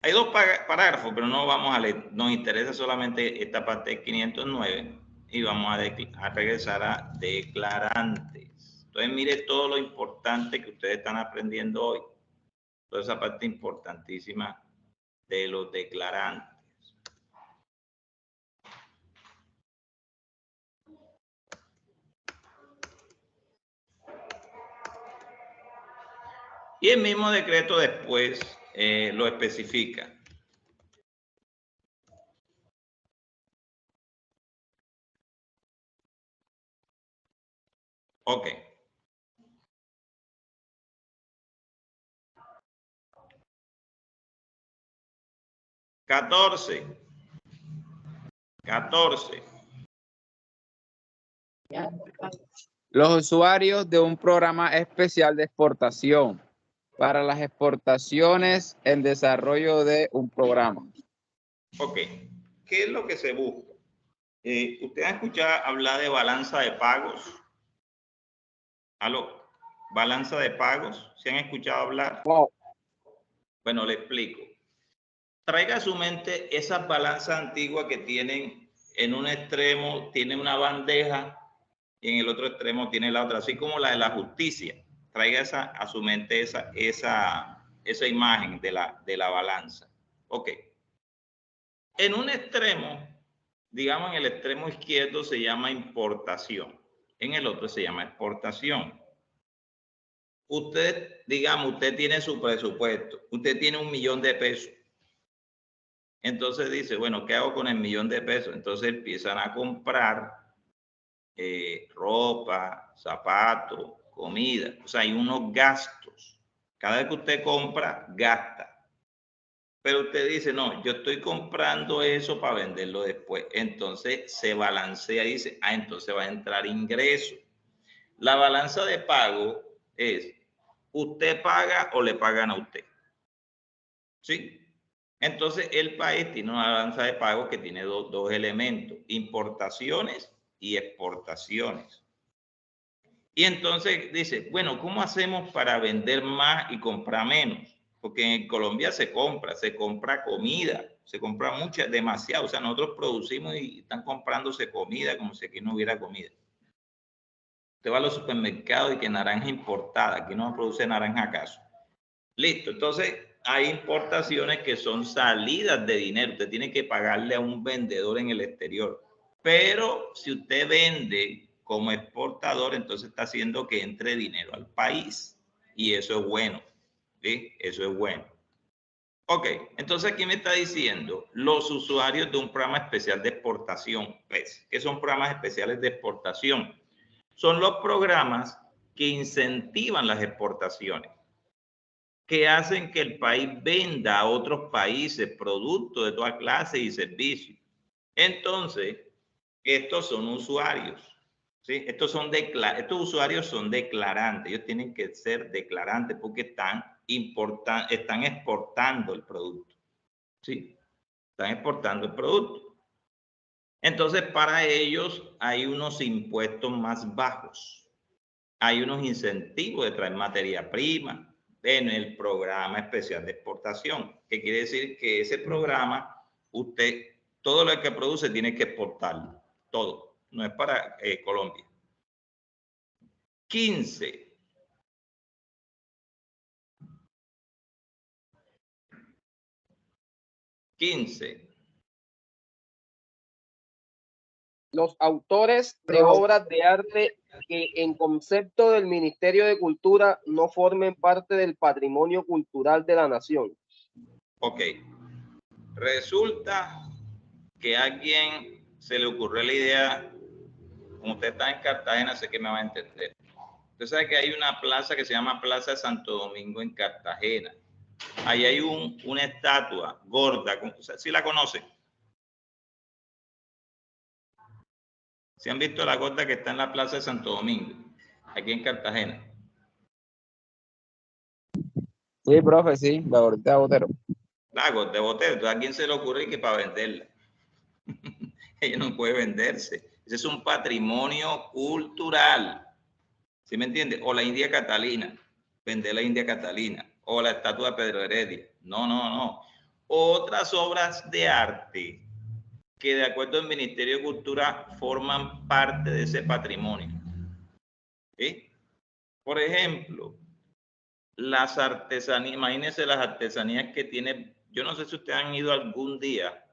Hay 2 parágrafos, pero no vamos a leer. Nos interesa solamente esta parte de 509 y vamos a regresar a declarantes. Entonces, mire todo lo importante que ustedes están aprendiendo hoy. Toda esa parte importantísima de los declarantes. Y el mismo decreto después lo especifica. Ok. Catorce. Los usuarios de un programa especial de exportación. Para las exportaciones, el desarrollo de un programa. Ok. ¿Qué es lo que se busca? ¿Usted ha escuchado hablar de balanza de pagos? ¿Aló? balanza de pagos? ¿Se han escuchado hablar? Wow. Bueno, le explico. Traiga a su mente esas balanzas antiguas que tienen en un extremo, tiene una bandeja y en el otro extremo tiene la otra, así como la de la justicia. Traiga a su mente esa imagen de la balanza. Ok. En un extremo, digamos en el extremo izquierdo se llama importación, en el otro se llama exportación. Usted, digamos, usted tiene su presupuesto, usted tiene 1 millón de pesos. Entonces dice, bueno, ¿qué hago con el 1 millón de pesos? Entonces empiezan a comprar ropa, zapatos, comida. O sea, hay unos gastos. Cada vez que usted compra, gasta. Pero usted dice, no, yo estoy comprando eso para venderlo después. Entonces se balancea y dice, entonces va a entrar ingreso. La balanza de pago es, ¿usted paga o le pagan a usted? ¿Sí? Entonces el país tiene una balanza de pago que tiene dos elementos, importaciones y exportaciones. Y entonces dice, bueno, ¿cómo hacemos para vender más y comprar menos? Porque en Colombia se compra comida, se compra mucha, demasiado. O sea, nosotros producimos y están comprándose comida como si aquí no hubiera comida. Usted va a los supermercados y que naranja importada, aquí no produce naranja acaso. Listo, entonces hay importaciones que son salidas de dinero. Usted tiene que pagarle a un vendedor en el exterior. Pero si usted vende como exportador, entonces está haciendo que entre dinero al país. Y eso es bueno. ¿Sí? Eso es bueno. Ok, entonces aquí me está diciendo los usuarios de un programa especial de exportación. ¿Ves? ¿Qué son programas especiales de exportación? Son los programas que incentivan las exportaciones, que hacen que el país venda a otros países productos de toda clase y servicios. Entonces, estos son usuarios, ¿sí? Estos usuarios son declarantes, ellos tienen que ser declarantes porque están exportando el producto, ¿sí? Están exportando el producto. Entonces, para ellos hay unos impuestos más bajos, hay unos incentivos de traer materia prima en el programa especial de exportación, que quiere decir que ese programa, usted, todo lo que produce tiene que exportarlo, todo, no es para Colombia. 15. Los autores de obras de arte que en concepto del Ministerio de Cultura no formen parte del patrimonio cultural de la nación. Ok. Resulta que a alguien se le ocurrió la idea, como usted está en Cartagena, sé que me va a entender. Usted sabe que hay una plaza que se llama Plaza de Santo Domingo en Cartagena. Ahí hay una estatua gorda, ¿sí la conocen? ¿Se han visto la gorda que está en la Plaza de Santo Domingo, aquí en Cartagena? Sí, profe, sí, la gordita de Botero. La gorda de Botero. Entonces, ¿a quién se le ocurre que para venderla? Ella no puede venderse. Ese es un patrimonio cultural. ¿Sí me entiende? O la India Catalina. Vender la India Catalina. O la estatua de Pedro Heredia. No, no, no. Otras obras de arte que de acuerdo al Ministerio de Cultura forman parte de ese patrimonio. ¿Sí? Por ejemplo, las artesanías, imagínense las artesanías que tiene, yo no sé si ustedes han ido algún día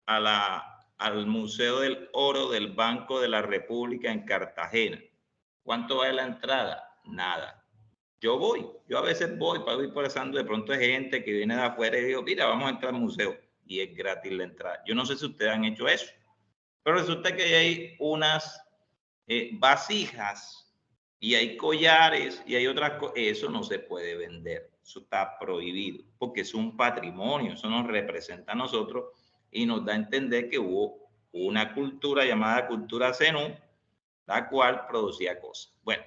al Museo del Oro del Banco de la República en Cartagena. ¿Cuánto vale la entrada? Nada. Yo a veces voy para ir pasando, de pronto hay gente que viene de afuera y digo, mira, vamos a entrar al museo y es gratis la entrada. Yo no sé si ustedes han hecho eso, pero resulta que hay unas vasijas y hay collares y hay otras cosas. Eso no se puede vender, eso está prohibido porque es un patrimonio, eso nos representa a nosotros y nos da a entender que hubo una cultura llamada cultura zenú, la cual producía cosas. Bueno,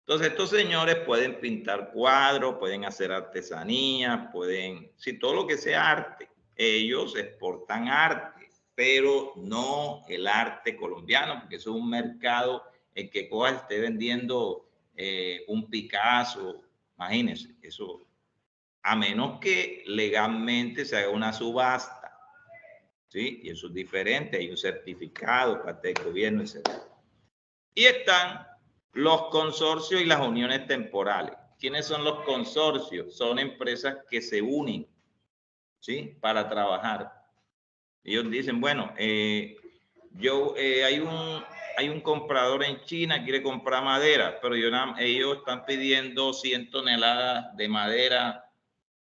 entonces estos señores pueden pintar cuadros, pueden hacer artesanía, sí, todo lo que sea arte. Ellos exportan arte, pero no el arte colombiano, porque eso es un mercado el que coja esté vendiendo un Picasso, imagínense, eso, a menos que legalmente se haga una subasta, ¿sí? Y eso es diferente, hay un certificado, parte del gobierno, etc. Y están los consorcios y las uniones temporales. ¿Quiénes son los consorcios? Son empresas que se unen, ¿sí? Para trabajar. Ellos dicen, bueno, hay un comprador en China, quiere comprar madera, pero ellos están pidiendo 100 toneladas de madera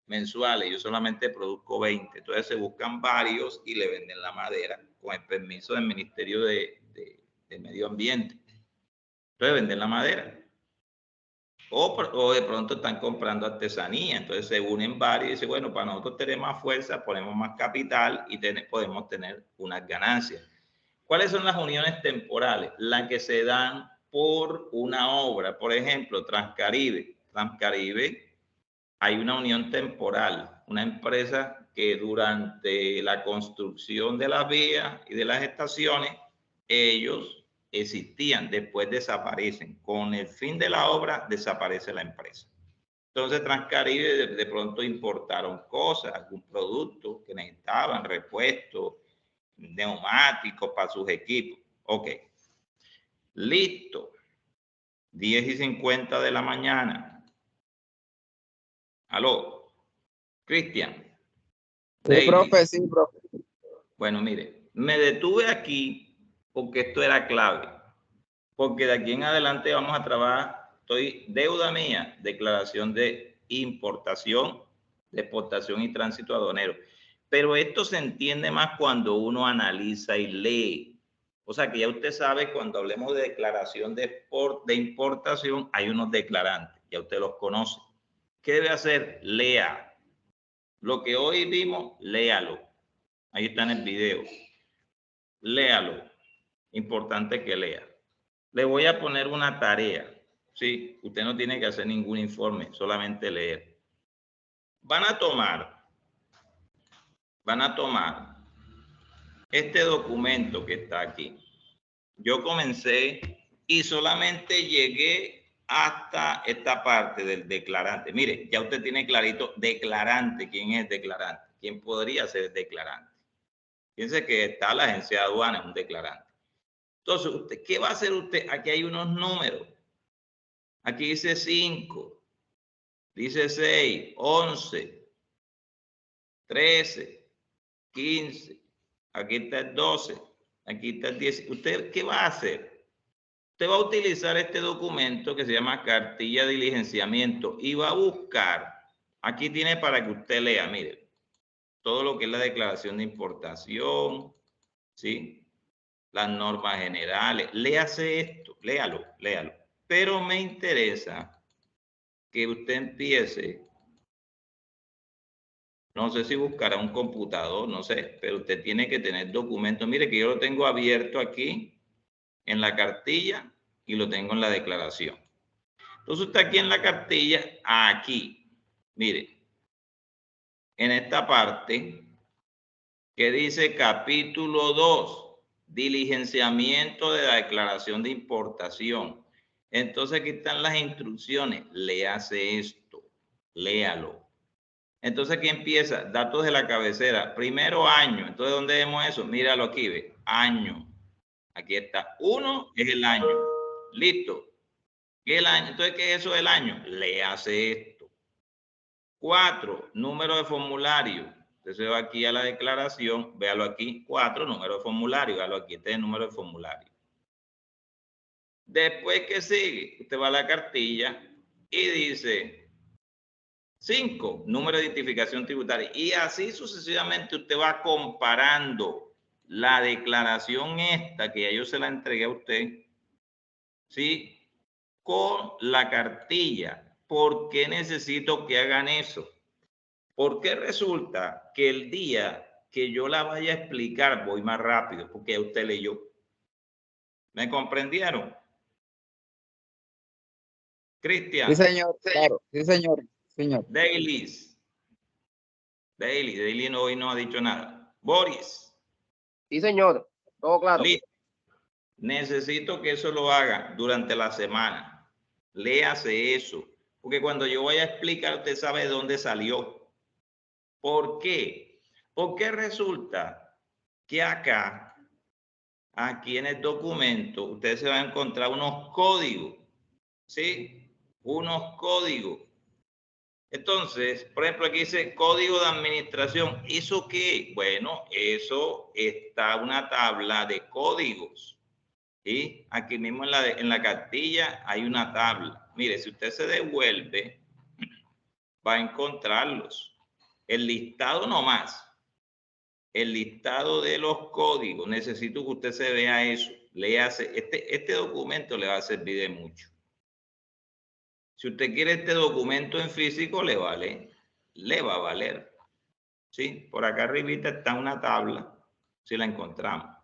mensuales, yo solamente produzco 20. Entonces se buscan varios y le venden la madera con el permiso del Ministerio de Medio Ambiente. Entonces venden la madera. O de pronto están comprando artesanía, entonces se unen varios y dicen, bueno, para nosotros tener más fuerza, ponemos más capital y podemos tener unas ganancias. ¿Cuáles son las uniones temporales? Las que se dan por una obra. Por ejemplo, Transcaribe. Transcaribe, hay una unión temporal, una empresa que durante la construcción de las vías y de las estaciones, ellos existían, después desaparecen. Con el fin de la obra, desaparece la empresa. Entonces, Transcaribe de pronto importaron cosas, algún producto que necesitaban, repuestos, neumáticos para sus equipos. Ok. Listo. 10:50 de la mañana. Aló. Cristian. Sí, profe, sí, profe. Bueno, mire, me detuve aquí porque esto era clave. Porque de aquí en adelante vamos a trabajar, deuda mía, declaración de importación, de exportación y tránsito aduanero. Pero esto se entiende más cuando uno analiza y lee. O sea que ya usted sabe, cuando hablemos de declaración de importación, hay unos declarantes, ya usted los conoce. ¿Qué debe hacer? Lea. Lo que hoy vimos, léalo. Ahí está en el video. Léalo. Importante que lea. Le voy a poner una tarea. Sí, usted no tiene que hacer ningún informe, solamente leer. Van a tomar este documento que está aquí. Yo comencé y solamente llegué hasta esta parte del declarante. Mire, ya usted tiene clarito declarante. ¿Quién es declarante? ¿Quién podría ser declarante? Fíjense que está la agencia de aduanas, un declarante. Entonces, ¿qué va a hacer usted? Aquí hay unos números. Aquí dice 5, dice 6, 11, 13, 15. Aquí está el 12, aquí está el 10. ¿Usted qué va a hacer? Usted va a utilizar este documento que se llama cartilla de diligenciamiento y va a buscar. Aquí tiene para que usted lea, mire, todo lo que es la declaración de importación, ¿sí? Las normas generales. Léase esto, léalo. Pero me interesa que usted empiece, no sé si buscará un computador, no sé, pero usted tiene que tener documentos. Mire que yo lo tengo abierto aquí en la cartilla y lo tengo en la declaración. Entonces usted aquí en la cartilla, aquí, mire, en esta parte que dice capítulo 2, diligenciamiento de la declaración de importación. Entonces aquí están las instrucciones, léase esto, léalo. Entonces aquí empieza, datos de la cabecera, primero año. Entonces, ¿dónde vemos eso? Míralo aquí, ve, año. Aquí está, 1 es el año. Listo. ¿Qué es el año? Entonces, ¿qué es eso del año? Léase esto. 4, número de formulario. Entonces va aquí a la declaración, véalo aquí, 4, número de formulario, véalo aquí, este es el número de formulario. Después, ¿qué sigue? Usted va a la cartilla y dice 5, número de identificación tributaria. Y así sucesivamente usted va comparando la declaración esta, que ya yo se la entregué a usted, ¿sí? Con la cartilla. ¿Por qué necesito que hagan eso? Porque resulta que el día que yo la vaya a explicar voy más rápido, porque ya usted leyó. ¿Me comprendieron? Cristian. Sí, señor, claro. Sí, señor. Daily hoy no ha dicho nada. Boris. Sí, señor. Todo claro. Listo. Necesito que eso lo haga durante la semana. Léase eso. Porque cuando yo voy a explicar, usted sabe de dónde salió. ¿Por qué? Porque resulta que acá, aquí en el documento, ustedes se van a encontrar unos códigos. ¿Sí? Unos códigos. Entonces, por ejemplo, aquí dice código de administración. ¿Eso qué? Bueno, eso está una tabla de códigos. ¿Sí? Aquí mismo en la cartilla hay una tabla. Mire, si usted se devuelve, va a encontrarlos. El listado nomás. El listado de los códigos. Necesito que usted se vea eso. Léase. Este documento le va a servir de mucho. Si usted quiere este documento en físico, le va a valer. ¿Sí? Por acá arribita está una tabla, si la encontramos.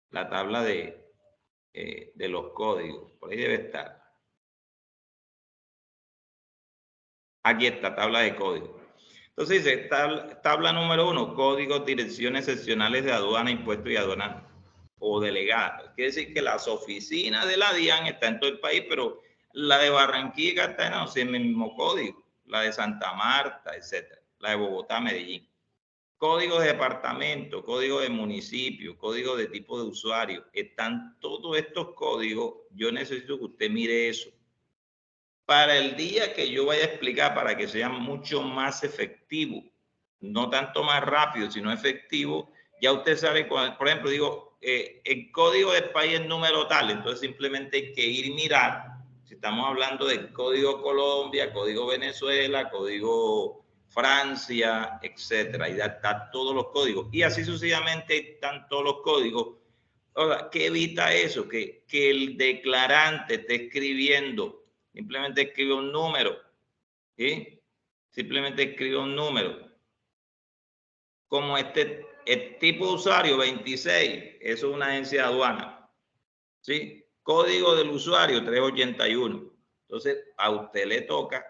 La tabla de los códigos. Por ahí debe estar. Aquí está, tabla de códigos. Entonces dice, tabla número 1, códigos, direcciones seccionales de aduana, impuestos y aduana o delegadas. Quiere decir que las oficinas de la DIAN están en todo el país, pero la de Barranquilla está en el mismo código, la de Santa Marta, etcétera, la de Bogotá, Medellín. Código de departamento, código de municipio, código de tipo de usuario. Están todos estos códigos. Yo necesito que usted mire eso. Para el día que yo vaya a explicar, para que sea mucho más efectivo, no tanto más rápido, sino efectivo, ya usted sabe, por ejemplo, digo, el código del país es número tal, entonces simplemente hay que ir y mirar. Si estamos hablando del código Colombia, código Venezuela, código Francia, etcétera, y ya están todos los códigos. Y así sucesivamente están todos los códigos. Ahora, ¿qué evita eso? Que el declarante esté escribiendo. Simplemente escribe un número, ¿sí? Simplemente escribe un número. Como el tipo de usuario 26, eso es una agencia de aduana, ¿sí? Código del usuario 381. Entonces, a usted le toca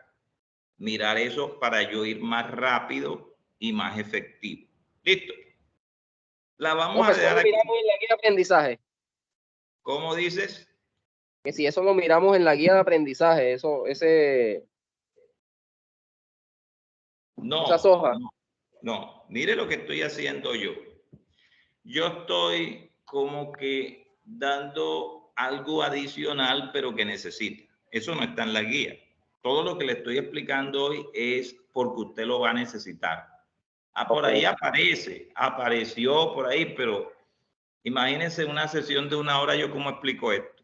mirar eso para yo ir más rápido y más efectivo. ¿Listo? La vamos a dejar aquí. Miramos en la guía de aprendizaje. ¿Cómo dices? Que si eso lo miramos en la guía de aprendizaje, esas hojas. No, mire lo que estoy haciendo yo. Yo estoy como que dando algo adicional, pero que necesita. Eso no está en la guía. Todo lo que le estoy explicando hoy es porque usted lo va a necesitar. Por ahí apareció por ahí, pero imagínense una sesión de 1 hora, yo cómo explico esto.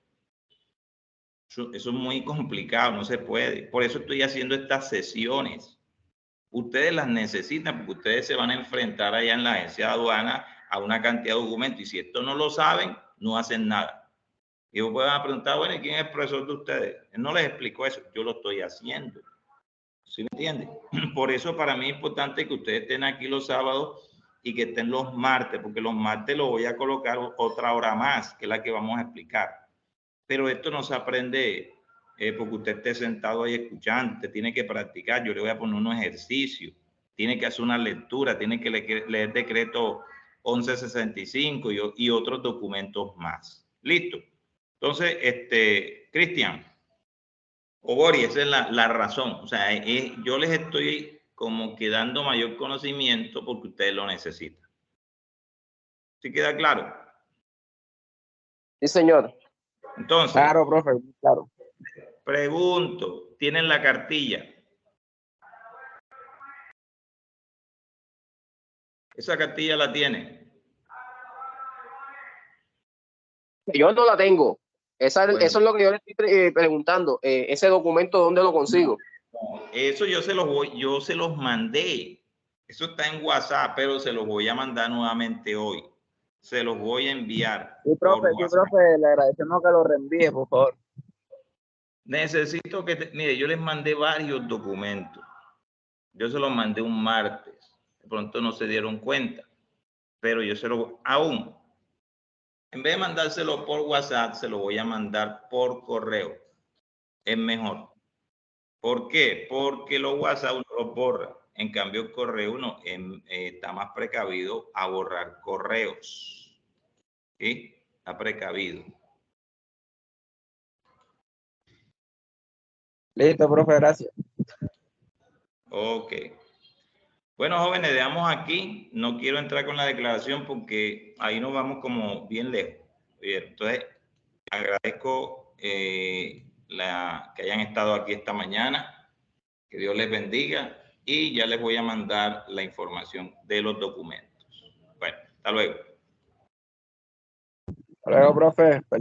Eso es muy complicado, no se puede. Por eso estoy haciendo estas sesiones. Ustedes las necesitan porque ustedes se van a enfrentar allá en la agencia de aduana a una cantidad de documentos y si esto no lo saben, no hacen nada. Y vos pueden preguntar, bueno, ¿y quién es el profesor de ustedes? Él no les explico eso, yo lo estoy haciendo. ¿Sí me entienden? Por eso para mí es importante que ustedes estén aquí los sábados y que estén los martes, porque los martes lo voy a colocar otra hora más, que es la que vamos a explicar. Pero esto no se aprende porque usted esté sentado ahí escuchando, usted tiene que practicar, yo le voy a poner unos ejercicios, tiene que hacer una lectura, tiene que leer decreto 1165 y otros documentos más. Listo. Entonces, Cristian, o Bori, esa es la razón. O sea, yo les estoy como que dando mayor conocimiento porque ustedes lo necesitan. ¿Sí queda claro? Sí, señor. Entonces, claro, profe, claro. Pregunto, ¿tienen la cartilla? ¿Esa cartilla la tienen? Yo no la tengo. Bueno. Eso es lo que yo le estoy preguntando. Ese documento, ¿dónde lo consigo? Eso yo se los mandé. Eso está en WhatsApp, pero se los voy a mandar nuevamente hoy. Se los voy a enviar. Sí, profe, le agradecemos que lo reenvíe, por favor. Necesito que, mire, yo les mandé varios documentos. Yo se los mandé un martes. De pronto no se dieron cuenta, pero yo aún, en vez de mandárselo por WhatsApp, se lo voy a mandar por correo. Es mejor. ¿Por qué? Porque los WhatsApp uno los borra. En cambio, el correo uno está más precavido a borrar correos. ¿Sí? Está precavido. Listo, profe, gracias. Ok. Bueno, jóvenes, dejamos aquí. No quiero entrar con la declaración porque ahí nos vamos como bien lejos. Bien, entonces, agradezco que hayan estado aquí esta mañana. Que Dios les bendiga y ya les voy a mandar la información de los documentos. Bueno, hasta luego. Hasta luego, profe.